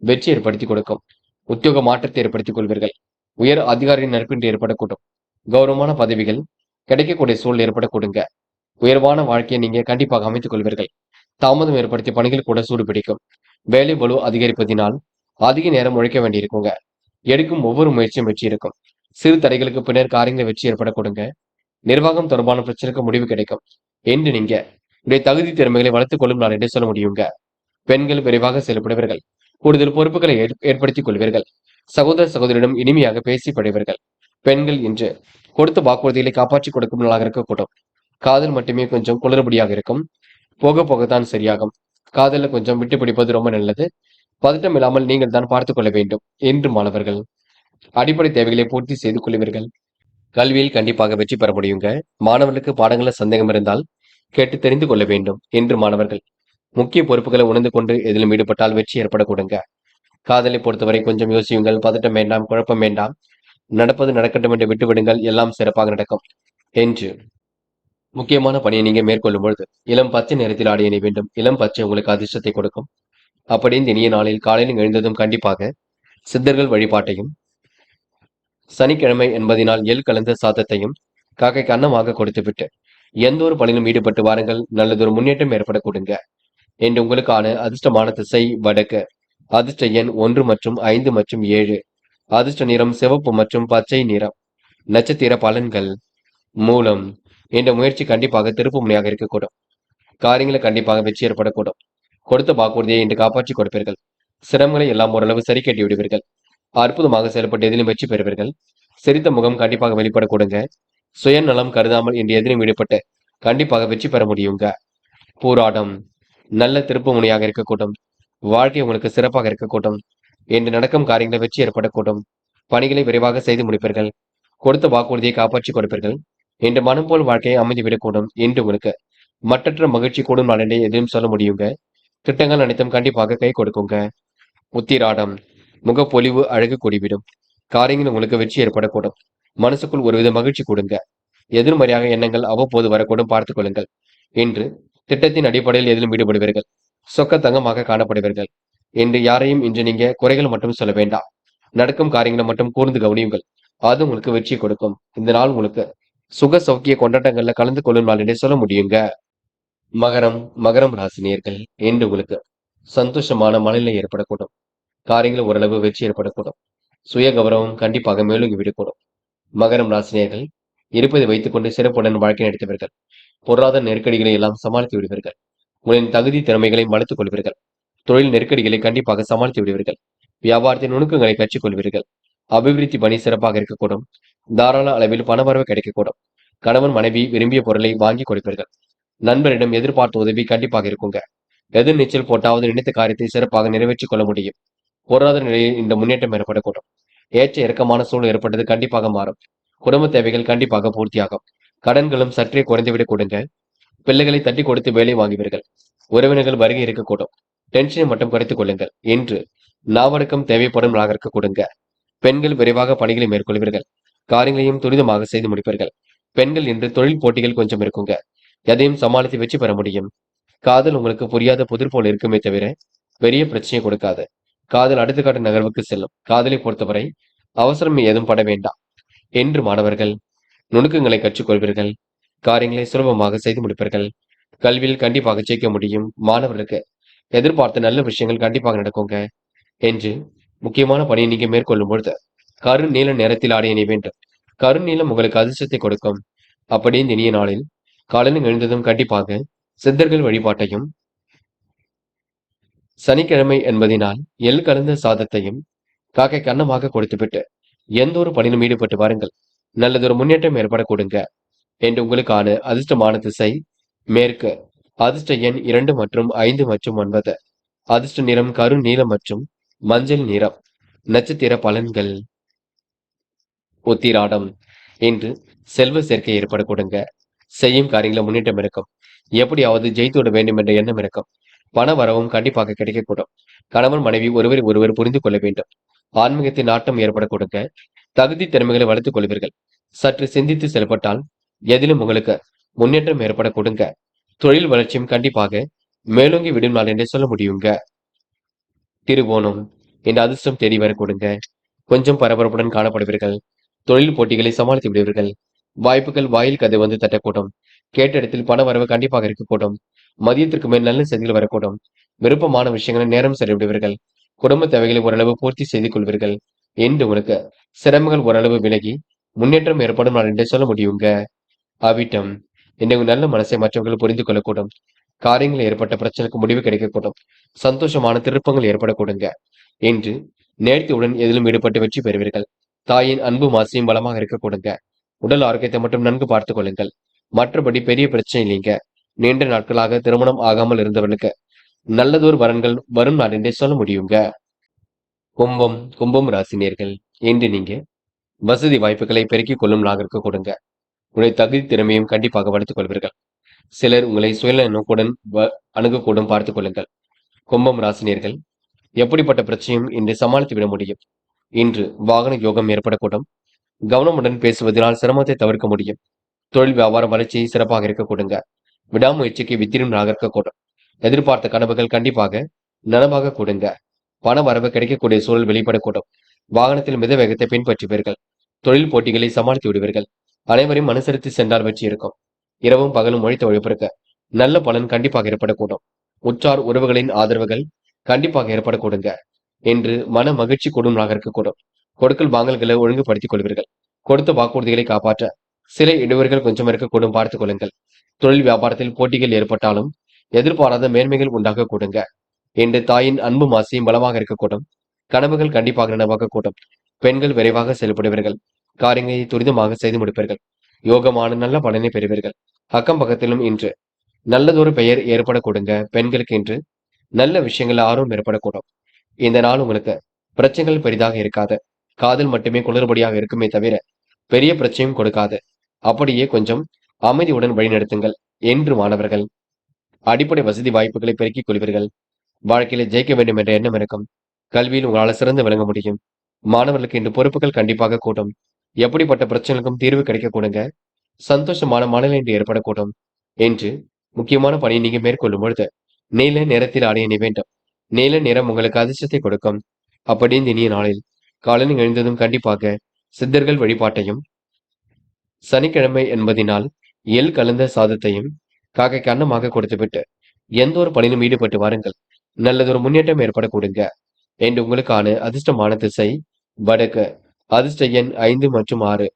வெற்றி ஏற்படுத்தி கொடுக்கும். உத்தியோக மாற்றத்தை ஏற்படுத்திக் கொள்வீர்கள். உயர் அதிகாரியின் நட்பின்றி ஏற்படக்கூடும். கௌரவமான பதவிகள் கிடைக்கக்கூடிய சூழல் ஏற்படக்கூடுங்க. உயர்வான வாழ்க்கையை நீங்க கண்டிப்பாக அமைத்துக் கொள்வீர்கள். தாமதம் ஏற்படுத்திய பணிகள் கூட சூடு பிடிக்கும். வேலை பளு அதிகரிப்பதினால் அதிக நேரம் உழைக்க வேண்டியிருக்குங்க. எடுக்கும் ஒவ்வொரு முயற்சியும் வெற்றி இருக்கும். சிறு தடைகளுக்கு பின்னர் காரியங்களை வெற்றி ஏற்பட கொடுங்க. நிர்வாகம் தொடர்பான பிரச்சனைக்கு முடிவு கிடைக்கும். என்று நீங்க உடைய தகுதி திறமைகளை வளர்த்துக் கொள்ளும் நாள் என்று சொல்ல முடியுங்க. பெண்கள் விரைவாக செயல்படுவீர்கள். கூடுதல் பொறுப்புகளை ஏற்படுத்திக் கொள்வீர்கள். சகோதர சகோதரிடம் இனிமையாக பேசி படுவீர்கள். பெண்கள் இன்று கொடுத்த வாக்குறுதிகளை காப்பாற்றிக் கொடுக்கும் நாளாக இருக்கக்கூடும். காதல் மட்டுமே கொஞ்சம் குளறுபடியாக இருக்கும். போக போகத்தான் சரியாகும். காதல கொஞ்சம் விட்டு பிடிப்பது ரொம்ப நல்லது. பதட்டம் இல்லாமல் நீங்கள் தான் பார்த்துக் கொள்ள வேண்டும். என்று மாணவர்கள் அடிப்படை தேவைகளை பூர்த்தி செய்து கொள்வீர்கள். கல்வியில் கண்டிப்பாக வெற்றி பெற முடியுங்க. மாணவர்களுக்கு பாடங்கள சந்தேகம் இருந்தால் கேட்டு தெரிந்து கொள்ள வேண்டும். என்று மாணவர்கள் முக்கிய பொறுப்புகளை உணர்ந்து கொண்டு எதிலும் ஈடுபட்டால் வெற்றி ஏற்பட கொடுங்க. காதலை பொறுத்தவரை கொஞ்சம் யோசியுங்கள். பதட்டம் வேண்டாம், குழப்பம் வேண்டாம். நடப்பது நடக்கட்டும் என்று விட்டுவிடுங்கள். எல்லாம் சிறப்பாக நடக்கும். என்று முக்கியமான பணியை நீங்க மேற்கொள்ளும் பொழுது இளம் பச்சை நிறத்தில் ஆடை அணிய வேண்டும். இளம் பச்சை உங்களுக்கு அதிர்ஷ்டத்தை கொடுக்கும். அப்படி இந்த இனிய நாளில் காலையில் எழுந்ததும் கண்டிப்பாக சித்தர்கள் வழிபாட்டையும், சனிக்கிழமை என்பதினால் எள் கலந்த சாதத்தையும் காக்கைக்கு அன்னமாக கொடுத்துவிட்டு எந்த ஒரு பணியிலும் ஈடுபட்டு வாருங்கள். நல்லதொரு முன்னேற்றம் ஏற்பட கொடுங்க. என்று உங்களுக்கான அதிர்ஷ்டமான திசை வடக்கு. அதிர்ஷ்ட எண் 1 மற்றும் 5 மற்றும் 7. அதிர்ஷ்ட நிறம் சிவப்பு மற்றும் பச்சை நிறம். நட்சத்திர பலன்கள். மூலம். என்ற முயற்சி கண்டிப்பாக திருப்பு முனையாக இருக்கக்கூடும். காரியங்களை கண்டிப்பாக வெற்றி ஏற்படக்கூடும். கொடுத்த வாக்குறுதியை இன்று காப்பாற்றி கொடுப்பீர்கள். சிரமங்களை எல்லாம் ஓரளவு சரி கட்டி விடுவீர்கள். அற்புதமாக செயல்பட்டு எதிலும் வெற்றி பெறுவீர்கள். சிரித்த முகம் கண்டிப்பாக வெளிப்பட கொடுங்க. சுயநலம் கருதாமல் இன்று எதிலும் ஈடுபட்டு கண்டிப்பாக வெற்றி பெற முடியுங்க. போராட்டம். நல்ல திருப்பு முனையாக இருக்கக்கூடும். வாழ்க்கை உங்களுக்கு சிறப்பாக இருக்கக்கூடும். என்று நடக்கும் காரியங்களை வெற்றி ஏற்படக்கூடும். பணிகளை விரைவாக செய்து முடிப்பீர்கள். கொடுத்த வாக்குறுதியை காப்பாற்றி கொடுப்பீர்கள். என்று மனம் போல் வாழ்க்கையை அமைந்துவிடக்கூடும். என்று உங்களுக்கு மற்றற்ற மகிழ்ச்சி கூடும் நாளென்றே எதையும் சொல்ல முடியுங்க. திட்டங்கள் அனைத்தும் கண்டிப்பாக கை கொடுக்குங்க. உத்திராடம், முகப்பொலிவு அழகு கூடிவிடும். காரியங்கள் உங்களுக்கு வெற்றி ஏற்படக்கூடும். மனசுக்குள் ஒருவித மகிழ்ச்சி கொடுங்க. எதிர்மறையாக எண்ணங்கள் அவ்வப்போது வரக்கூடும், பார்த்துக் கொள்ளுங்கள். இன்று திட்டத்தின் அடிப்படையில் எதிலும் ஈடுபடுவீர்கள். சொக்க தங்கமாக காணப்படுவீர்கள். இன்று யாரையும் இன்று நீங்க குறைகள் மட்டும் சொல்ல வேண்டாம். நடக்கும் காரியங்களை மட்டும் கூர்ந்து கவனியுங்கள். அது உங்களுக்கு வெற்றி கொடுக்கும். இந்த நாள் உங்களுக்கு சுக சௌக்கிய கொண்டாட்டங்கள்ல கலந்து கொள்ளும் நாள் என்றே சொல்ல முடியுங்க. மகரம் மகரம் ராசினியர்கள், இன்று உங்களுக்கு சந்தோஷமான மனநிலை ஏற்படக்கூடும். காரியங்கள் ஓரளவு வெற்றி ஏற்படக்கூடும். சுய கௌரவம் கண்டிப்பாக மேலோங்கி விடக்கூடும். மகரம் ராசினியர்கள் இருப்பதை வைத்துக் கொண்டு சிறப்புடன் வாழ்க்கை நடத்துவீர்கள். பொருளாதார நெருக்கடிகளை எல்லாம் சமாளித்து விடுவீர்கள். உங்களின் தகுதி திறமைகளை வளர்த்துக் கொள்வீர்கள். தொழில் நெருக்கடிகளை கண்டிப்பாக சமாளித்து விடுவீர்கள். வியாபாரத்தின் நுணுக்கங்களை கற்றுக்கொள்வீர்கள். அபிவிருத்தி பணி சிறப்பாக இருக்கக்கூடும். தாராள அளவில் பணவரவு கிடைக்கக்கூடும். கணவன் மனைவி விரும்பிய பொருளை வாங்கி கொடுப்பீர்கள். நண்பரிடம் எதிர்பார்த்த உதவி கண்டிப்பாக இருக்குங்க. எதிர் நீச்சல் போட்டாவது நினைத்த காரியத்தை சிறப்பாக நிறைவேற்றிக் கொள்ள முடியும். பொருளாதார நிலையில் இந்த முன்னேற்றம் ஏற்படக்கூடும். ஏற்ற இறக்கமான சூழல் ஏற்பட்டது கண்டிப்பாக மாறும். குடும்ப தேவைகள் கண்டிப்பாக பூர்த்தியாகும். கடன்களும் சற்றே குறைந்துவிடக் கொடுங்க. பிள்ளைகளை தட்டி கொடுத்து வேலை வாங்குவீர்கள். உறவினர்கள் வருகை இருக்கக்கூடும். டென்ஷனை மட்டும் குறைத்துக் கொள்ளுங்கள். இன்று நாவடக்கம் தேவைப்படும் நாகருக்கு கொடுங்க. பெண்கள் விரைவாக பணிகளை மேற்கொள்வீர்கள். காரியங்களையும் துரிதமாக செய்து முடிப்பீர்கள். பெண்கள் இன்று தொழில் போட்டிகள் கொஞ்சம் இருக்குங்க. எதையும் சமாளித்து வெற்றி பெற முடியும். காதல் உங்களுக்கு புரியாத புதிர் போல் இருக்குமே தவிர பெரிய பிரச்சனையை கொடுக்காது. காதல் அடுத்த கட்ட நகர்வுக்கு செல்லும். காதலை பொறுத்தவரை அவசரம் ஏதும் பட வேண்டாம். என்று மாணவர்கள் நுணுக்கங்களை கற்றுக்கொள்வீர்கள். காரியங்களை சுலபமாக செய்து முடிப்பீர்கள். கல்வியில் கண்டிப்பாக ஜெயிக்க முடியும். மாணவர்களுக்கு எதிர்பார்த்த நல்ல விஷயங்கள் கண்டிப்பாக நடக்குங்க. என்று முக்கியமான பணியை நீங்க மேற்கொள்ளும் பொழுது கருநீல நிறத்தில் ஆடை அணிய வேண்டும். கருநீலம் உங்களுக்கு அதிர்ஷ்டத்தை கொடுக்கும். அப்படி இந்த இனிய நாளில் காலையில் எழுந்ததும் கண்டிப்பாக சித்தர்கள் வழிபாட்டையும், சனிக்கிழமை என்பதினால் எள் கலந்த சாதத்தையும் காக்கை கன்னமாக கொடுத்துவிட்டு எந்த ஒரு பணியிலும் ஈடுபட்டு வாருங்கள். நல்லதொரு முன்னேற்றம் ஏற்பட கொடுங்க. என்று உங்களுக்கான அதிர்ஷ்டமான திசை மேற்கு. அதிர்ஷ்ட எண் 2 மற்றும் 5 மற்றும் 9. அதிர்ஷ்ட நிறம் கரு நீலம் மற்றும் மஞ்சள் நிறம். நட்சத்திர பலன்கள். உத்திராடம், இன்று செல்வ சேர்க்கை ஏற்பட கொடுங்க. செய்யும் காரியங்கள முன்னேற்றம் இருக்கும். எப்படியாவது ஜெயித்து விட வேண்டும் என்ற எண்ணம் இருக்கும். பண வரவும் கண்டிப்பாக கிடைக்கக்கூடும். கணவன் மனைவி ஒருவரை ஒருவர் புரிந்து கொள்ள வேண்டும். ஆன்மீகத்தின் நாட்டம் ஏற்பட கொடுங்க. தகுதி திறமைகளை வளர்த்துக் கொள்வீர்கள். சற்று சிந்தித்து செயல்பட்டால் எதிலும் உங்களுக்கு முன்னேற்றம் ஏற்பட கொடுங்க. தொழில் வளர்ச்சியும் கண்டிப்பாக மேலோங்கி விடும் நாள் என்றே சொல்ல முடியுங்க. திருவோணம், இந்த அதிர்ஷ்டம் தேடி வர கொடுங்க. கொஞ்சம் பரபரப்புடன் காணப்படுவீர்கள். தொழில் போட்டிகளை சமாளித்து விடுவீர்கள். வாய்ப்புகள் வாயில் கதை வந்து தட்டக்கூடும். கேட்ட இடத்தில் பண வரவு கண்டிப்பாக இருக்கக்கூடும். மதியத்திற்கு மேல் நல்ல செய்திகள் வரக்கூடும். விருப்பமான விஷயங்களை நேரம் செலவிடுவீர்கள். குடும்ப தேவைகளை ஓரளவு பூர்த்தி செய்து கொள்வீர்கள். என்று உங்களுக்கு சிரமங்கள் ஓரளவு விலகி முன்னேற்றம் ஏற்படும் நாள் என்றே சொல்ல முடியுங்க. அவிட்டம், இன்னும் நல்ல மனசை மற்றவர்கள் புரிந்து கொள்ளக்கூடும். காரியங்கள் ஏற்பட்ட பிரச்சனைக்கு முடிவு கிடைக்கக்கூடும். சந்தோஷமான திருப்பங்கள் ஏற்படக்கூடுங்க. என்று நேர்த்தியுடன் எதிலும் ஈடுபட்டு வெற்றி பெறுவீர்கள். தாயின் அன்பு மாசியும் பலமாக இருக்கக்கூடுங்க. உடல் ஆரோக்கியத்தை மட்டும் நன்கு பார்த்துக் கொள்ளுங்கள். மற்றபடி பெரிய பிரச்சனை இல்லைங்க. நீண்ட நாட்களாக திருமணம் ஆகாமல் இருந்தவர்களுக்கு நல்லதொரு வரன்கள் வரும் நாள் என்றே சொல்ல முடியுங்க. கும்பம் ராசினியர்கள், இன்று நீங்க வசதி வாய்ப்புகளை பெருக்கிக் கொள்ளும் நாளிற்கு கொடுங்க. உங்களுடைய தகுதி திறமையும் கண்டிப்பாக வளர்த்துக் கொள்வீர்கள். சிலர் உங்களை சுய நோக்குடன் அணுகக்கூடும், பார்த்துக் கொள்ளுங்கள். கும்பம் ராசினியர்கள், எப்படிப்பட்ட பிரச்சனையும் இன்று சமாளித்து விட முடியும். இன்று வாகன யோகம் ஏற்படக்கூடும். கவனமுடன் பேசுவதனால் சிரமத்தை தவிர்க்க முடியும். தொழில் வியாபார வளர்ச்சி சிறப்பாக இருக்க கொடுங்க. விடாமுயற்சிக்கு வித்திரும் இருக்கக்கூடும். எதிர்பார்த்த கனவுகள் கண்டிப்பாக நனவாக கொடுங்க. பண வரவு கிடைக்கக்கூடிய சூழல் வெளிப்படக்கூடும். வாகனத்தில் மித வேகத்தை பின்பற்றுவீர்கள். தொழில் போட்டிகளை சமாளித்து விடுவீர்கள். அனைவரையும் அனுசரித்து சென்றால் வெற்றி இருக்கும். இரவும் பகலும் உழைத்த உழைப்பிற்கு நல்ல பலன் கண்டிப்பாக ஏற்படக்கூடும். உற்றார் உறவுகளின் ஆதரவுகள் கண்டிப்பாக ஏற்படக்கூடுங்க. என்று மன மகிழ்ச்சி கூடும் இருக்கக்கூடும். கொடுக்கல் வாங்கல்களை ஒழுங்குபடுத்திக் கொள்வீர்கள். கொடுத்த வாக்குறுதிகளை காப்பாற்ற சில இடைவெளிகள் கொஞ்சம் இருக்கக்கூடும், பார்த்துக் கொள்ளுங்கள். தொழில் வியாபாரத்தில் போட்டிகள் ஏற்பட்டாலும் எதிர்பாராத மேன்மைகள் உண்டாக கூடுங்க. என்று தாயின் அன்பு மாசியும் பலமாக இருக்கக்கூடும். கனவுகள் கண்டிப்பாக நனவாக கூடும். பெண்கள் விரைவாக செயல்படுவீர்கள். காரியங்களை துரிதமாக செய்து முடிப்பீர்கள். யோகமான நல்ல பலனை பெறுவீர்கள். அக்கம் பக்கத்திலும் இன்று நல்லதொரு பெயர் ஏற்பட கொடுங்க. பெண்களுக்கு இன்று நல்ல விஷயங்கள் ஆர்வம் ஏற்படக்கூடும். இந்த நாள் உங்களுக்கு பிரச்சனைகள் பெரிதாக இருக்காது. காதல் மட்டுமே குளறுபடியாக இருக்குமே தவிர பெரிய பிரச்சனையும் கொடுக்காது. அப்படியே கொஞ்சம் அமைதியுடன் வழிநடத்துங்கள். என்று மாணவர்கள் அடிப்படை வசதி வாய்ப்புகளை பெருக்கிக் கொள்வீர்கள். வாழ்க்கையில ஜெயிக்க வேண்டும் என்ற எண்ணம் இருக்கும். கல்வியில் உங்களால சிறந்து விளங்க முடியும். மாணவர்களுக்கு இன்று பொறுப்புகள் கண்டிப்பாக கூடும். எப்படிப்பட்ட பிரச்சனைகளுக்கும் தீர்வு கிடைக்க கூடுங்க. சந்தோஷமான மனநிலை இன்று ஏற்படக்கூடும். என்று முக்கியமான பணியை நீங்க மேற்கொள்ளும் பொழுது நீல நிறத்தில் ஆடை அணிய வேண்டும். நீல நிறம் உங்களுக்கு அதிர்ஷ்டத்தை கொடுக்கும். அப்படி இந்த இனிய நாளில் காலையில் எழுந்ததும் கண்டிப்பாக சித்தர்கள் வழிபாட்டையும், சனிக்கிழமை என்பதினால் எள் கலந்த சாதத்தையும் காக்கைக்கு அன்னமாக கொடுத்துவிட்டு எந்த ஒரு பணியிலும் ஈடுபட்டு வாருங்கள். நல்லதொரு முன்னேற்றம் ஏற்பட கொடுங்க. என்று உங்களுக்கான அதிர்ஷ்டமான திசை வடக்கு. அதிர்ஷ்ட எண் 5 மற்றும் 6.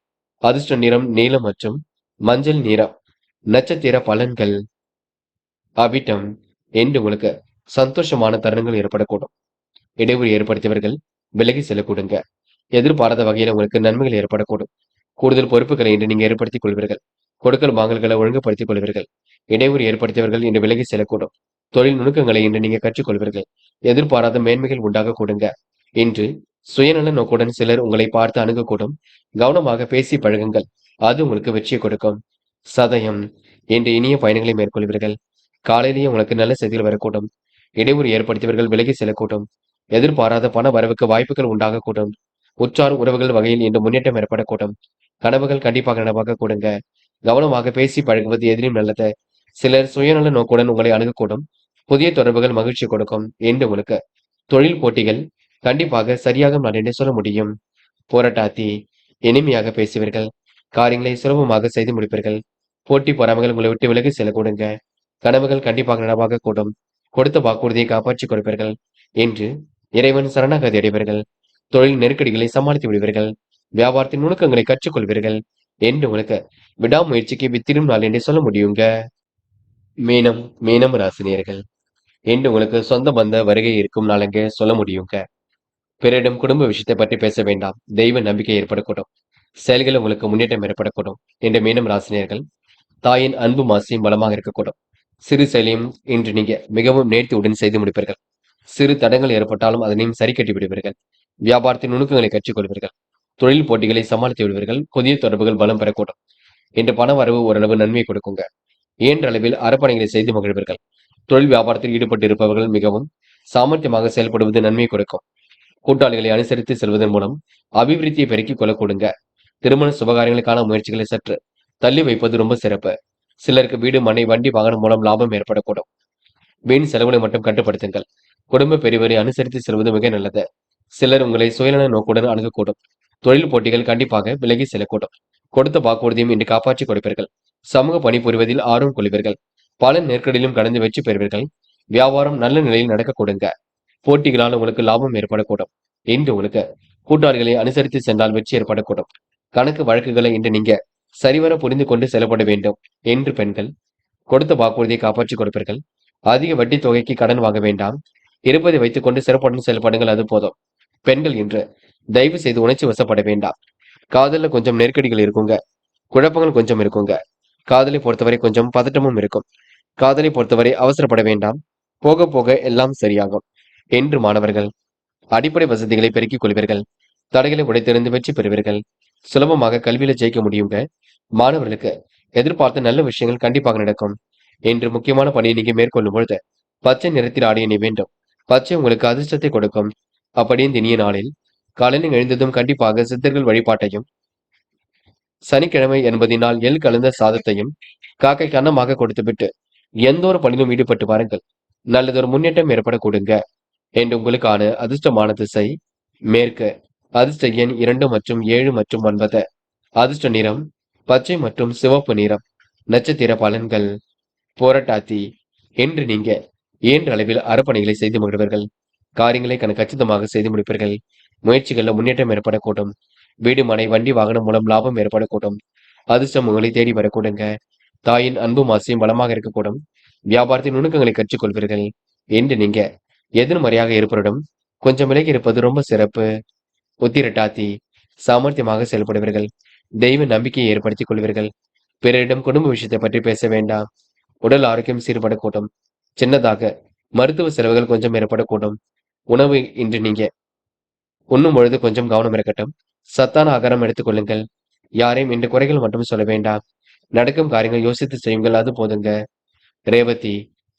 அதிர்ஷ்ட நிறம் நீலம் மற்றும் மஞ்சள் நிறம். நட்சத்திர பலன்கள். அவிட்டம். என்று உங்களுக்கு சந்தோஷமான தருணங்கள் ஏற்படக்கூடும். இடையூறு ஏற்படுத்தியவர்கள் விலகி செல்லக்கூடுங்க. எதிர்பாராத வகையில் உங்களுக்கு நன்மைகள் ஏற்படக்கூடும். கூடுதல் பொறுப்புகளை இன்று நீங்க ஏற்படுத்திக் கொள்வீர்கள். கொடுக்கல் வாங்கல்களை ஒழுங்குபடுத்திக் கொள்வீர்கள். இடையூறு ஏற்படுத்தியவர்கள் இன்று விலகி செல்லக்கூடும். தொழில் நுணுக்கங்களை இன்று நீங்க கற்றுக்கொள்வீர்கள். எதிர்பாராத மேன்மைகள் உண்டாக கூடுங்க. இன்று சுயநல நோக்குடன் சிலர் உங்களை பார்த்து அணுகக்கூடும். கவனமாக பேசி பழகுங்கள். அது உங்களுக்கு வெற்றியை கொடுக்கும். சதயம். இன்று இனிய பயணங்களை மேற்கொள்வீர்கள். காலையிலேயே உங்களுக்கு நல்ல செய்திகள் வரக்கூடும். இடையூறு ஏற்படுத்தியவர்கள் விலகி செல்லக்கூடும். எதிர்பாராத பண வரவுக்கு வாய்ப்புகள் உண்டாகக்கூடும். உற்றார் உறவுகள் வகையில் இன்று முன்னேற்றம் ஏற்படக்கூடும். கனவுகள் கண்டிப்பாக நனவாக கூடுங்க. கவனமாக பேசி பழகுவது எதிலும் நல்லது. சிலர் சுயநல நோக்குடன் உங்களை அணுகக்கூடும். புதிய தொடர்புகள் மகிழ்ச்சி கொடுக்கும். என்று உங்களுக்கு தொழில் போட்டிகள் கண்டிப்பாக சரியாக நான் சொல்ல முடியும். போராட்டாத்தி. இனிமையாக பேசுவீர்கள். காரியங்களை சுலபமாக செய்து முடிப்பீர்கள். போட்டி பொறாமைகள் உங்களை விட்டு விலகி செல்ல கூடுங்க. கனவுகள் கண்டிப்பாக நனவாக கூடும். கொடுத்த வாக்குறுதியை காப்பாற்றிக் கொடுப்பீர்கள். என்று இறைவன் சரணாகதி அடைவீர்கள். தொழில் நெருக்கடிகளை சமாளித்து விடுவீர்கள். வியாபாரத்தின் நுணுக்கங்களை கற்றுக்கொள்வீர்கள். என்று உங்களுக்கு விடாமுயற்சிக்கு வித்திடும் நாள் என்று சொல்ல முடியுங்க. மீனம். மீனம் ராசினியர்கள். என்று உங்களுக்கு சொந்த பந்த வருகை இருக்கும் நாளுங்க சொல்ல முடியுங்க. பிறரிடம் குடும்ப விஷயத்தை பற்றி பேச வேண்டாம். தெய்வ நம்பிக்கை ஏற்படக்கூடும். செயல்கள் உங்களுக்கு முன்னேற்றம் ஏற்படக்கூடும். என்று மீனம் ராசினியர்கள் தாயின் அன்பு மாசியும் பலமாக இருக்கக்கூடும். சிறு செயலையும் இன்று நீங்க மிகவும் நேர்த்தியுடன் செய்து முடிப்பீர்கள். சிறு தடங்கள் ஏற்பட்டாலும் அதனையும் சரி கட்டி விடுவீர்கள். வியாபாரத்தின் நுணுக்கங்களை கற்றுக்கொள்வீர்கள். தொழில் போட்டிகளை சமாளித்து விடுவீர்கள். புதிய தொடர்புகள் பலம் பெறக்கூடும். இன்று பண வரவு ஓரளவு நன்மை கொடுக்குங்க. இயன்ற அளவில் அறப்பணிகளை செய்து மகிழ்வீர்கள். தொழில் வியாபாரத்தில் ஈடுபட்டு இருப்பவர்கள் மிகவும் சாமர்த்தியமாக செயல்படுவது நன்மை கொடுக்கும். கூட்டாளிகளை அனுசரித்து செல்வதன் மூலம் அபிவிருத்தியை பெருக்கிக் கொள்ளக்கூடுங்க. திருமண சுபகாரியங்களுக்கான முயற்சிகளை சற்று தள்ளி வைப்பது ரொம்ப சிறப்பு. சிலருக்கு வீடு, மனை, வண்டி, வாகனம் மூலம் லாபம் ஏற்படக்கூடும். வீண் செலவுகளை மட்டும் கட்டுப்படுத்துங்கள். குடும்ப பெரியவரை அனுசரித்து செல்வது மிக நல்லது. சிலர் உங்களை சுயநல நோக்குடன் அணுகக்கூடும். தொழில் போட்டிகள் கண்டிப்பாக விலகி செல்லக்கூடும். கொடுத்த வாக்குறுதியும் இன்று காப்பாற்றிக் கொடுப்பீர்கள். சமூக பணிபுரிவதில் ஆர்வம் கொள்வீர்கள். பல நெருக்கடியிலும் கடந்து வெற்றி பெறுவீர்கள். வியாபாரம் நல்ல நிலையில் நடக்க கொடுங்க. போட்டிகளால் உங்களுக்கு லாபம் ஏற்படக்கூடும். இன்று உங்களுக்கு கூட்டாளிகளை அனுசரித்து சென்றால் வெற்றி ஏற்படக்கூடும். கணக்கு வழக்குகளை இன்று நீங்க சரிவர புரிந்து கொண்டு செயல்பட வேண்டும். என்று பெண்கள் கொடுத்த வாக்குறுதியை காப்பாற்றிக் கொடுப்பீர்கள். அதிக வட்டி தொகைக்கு கடன் வாங்க வேண்டாம். இருப்பதை வைத்துக் கொண்டு சிறப்புடன் செயல்படுங்கள், அது போதும். பெண்கள் இன்று தயவு செய்து உணர்ச்சி வசப்பட வேண்டாம். காதல்ல கொஞ்சம் நெருக்கடிகள் இருக்குங்க. குழப்பங்கள் கொஞ்சம் இருக்குங்க. காதலை பொறுத்தவரை கொஞ்சம் பதட்டமும் இருக்கும். காதலை பொறுத்தவரை அவசரப்பட வேண்டாம். போக போக எல்லாம் சரியாகும். என்று மாணவர்கள் அடிப்படை வசதிகளை பெருக்கிக் கொள்வீர்கள். தடைகளை உடைத்தெறிந்து வெற்றி பெறுவீர்கள். சுலபமாக கல்வியில ஜெயிக்க முடியுங்க. மாணவர்களுக்கு எதிர்பார்த்த நல்ல விஷயங்கள் கண்டிப்பாக நடக்கும். என்று முக்கியமான பணியை நீங்க மேற்கொள்ளும் பொழுது பச்சை நிறத்தில் ஆடை அணிய வேண்டும். பச்சை உங்களுக்கு அதிர்ஷ்டத்தை கொடுக்கும். அப்படி இந்த இனிய நாளில் காலையில் எழுந்ததும் கண்டிப்பாக சித்தர்கள் வழிபாட்டையும், சனிக்கிழமை என்பதினால் எள் கலந்த சாதத்தையும் காக்கைக்கு அன்னமாக கொடுத்துவிட்டு எந்த ஒரு பணியிலும் ஈடுபட்டு வாருங்கள். நல்லதொரு முன்னேற்றம் ஏற்பட கொடுங்க. என்று உங்களுக்கான அதிர்ஷ்டமான திசை மேற்கு. அதிர்ஷ்ட எண் 2 மற்றும் 7 மற்றும் 9. அதிர்ஷ்ட நிறம் பச்சை மற்றும் சிவப்பு நிறம். நட்சத்திர பலன்கள். போராட்டாத்தி. என்று நீங்க இயன்ற அளவில் அறப்பணிகளை செய்து மகிழ்வீர்கள். காரியங்களை கச்சிதமாக செய்து முடிப்பீர்கள். முயற்சிகளில் முன்னேற்றம் ஏற்படக்கூடும். வீடு, மனை, வண்டி, வாகனம் மூலம் லாபம் ஏற்படக்கூடும். அதிர்ஷ்டம் உங்களை தேடி வரக்கூடுங்க. தாயின் அன்பு மாசியும் பலமாக இருக்கக்கூடும். வியாபாரத்தின் நுணுக்கங்களை கற்றுக்கொள்வீர்கள். என்று நீங்க எதிர்மறையாக இருப்பவரிடம் கொஞ்சம் விலகி இருப்பது ரொம்ப சிறப்பு. உத்திரட்டாத்தி. சாமர்த்தியமாக செயல்படுவீர்கள். தெய்வ நம்பிக்கையை ஏற்படுத்திக் கொள்வீர்கள். பிறரிடம் குடும்ப விஷயத்தை பற்றி பேச வேண்டாம். உடல் ஆரோக்கியம் சீர்படக்கூடும். சின்னதாக மருத்துவ செலவுகள் கொஞ்சம் ஏற்படக்கூடும். உணவு இன்று நீங்க உண்ணும் பொழுது கொஞ்சம் கவனம் இருக்கட்டும். சத்தான ஆகாரம் எடுத்துக் கொள்ளுங்கள். யாரையும் இன்று குறைகள் மட்டும் சொல்ல வேண்டாம். நடக்கும் காரியங்கள் யோசித்து செய்யுங்கள், அது போதுங்க. ரேவதி.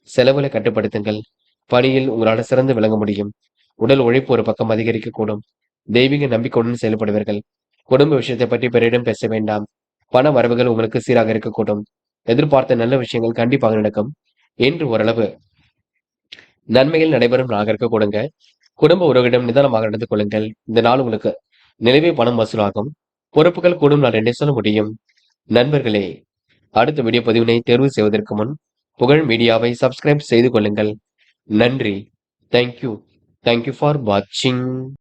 செலவுகளை கட்டுப்படுத்துங்கள். பணியில் உங்களால் சிறந்து விளங்க முடியும். உடல் உழைப்பு ஒரு பக்கம் அதிகரிக்கக்கூடும். தெய்வீக நம்பிக்கையுடன் செயல்படுவீர்கள். குடும்ப விஷயத்தை பற்றி பிறரிடம் பேச வேண்டாம். பண வரவுகள் உங்களுக்கு சீராக இருக்கக்கூடும். எதிர்பார்த்த நல்ல விஷயங்கள் கண்டிப்பாக நடக்கும். இன்று ஓரளவு நன்மைகள் நடைபெறும் நாளாக இருக்க கொடுங்க. குடும்ப உறவிடம் நிதானமாக நடந்து கொள்ளுங்கள். இந்த நாள் உங்களுக்கு நிலவே பணம் வசூலாகும். பொறுப்புகள் கூடும் நாள் என்றே சொல்ல முடியும். நண்பர்களே, அடுத்த வீடியோ பதிவினை தேர்வு செய்வதற்கு முன் புகழ் மீடியாவை சப்ஸ்கிரைப் செய்து கொள்ளுங்கள். நன்றி. தேங்க்யூ. தேங்க்யூ ஃபார் வாட்சிங்.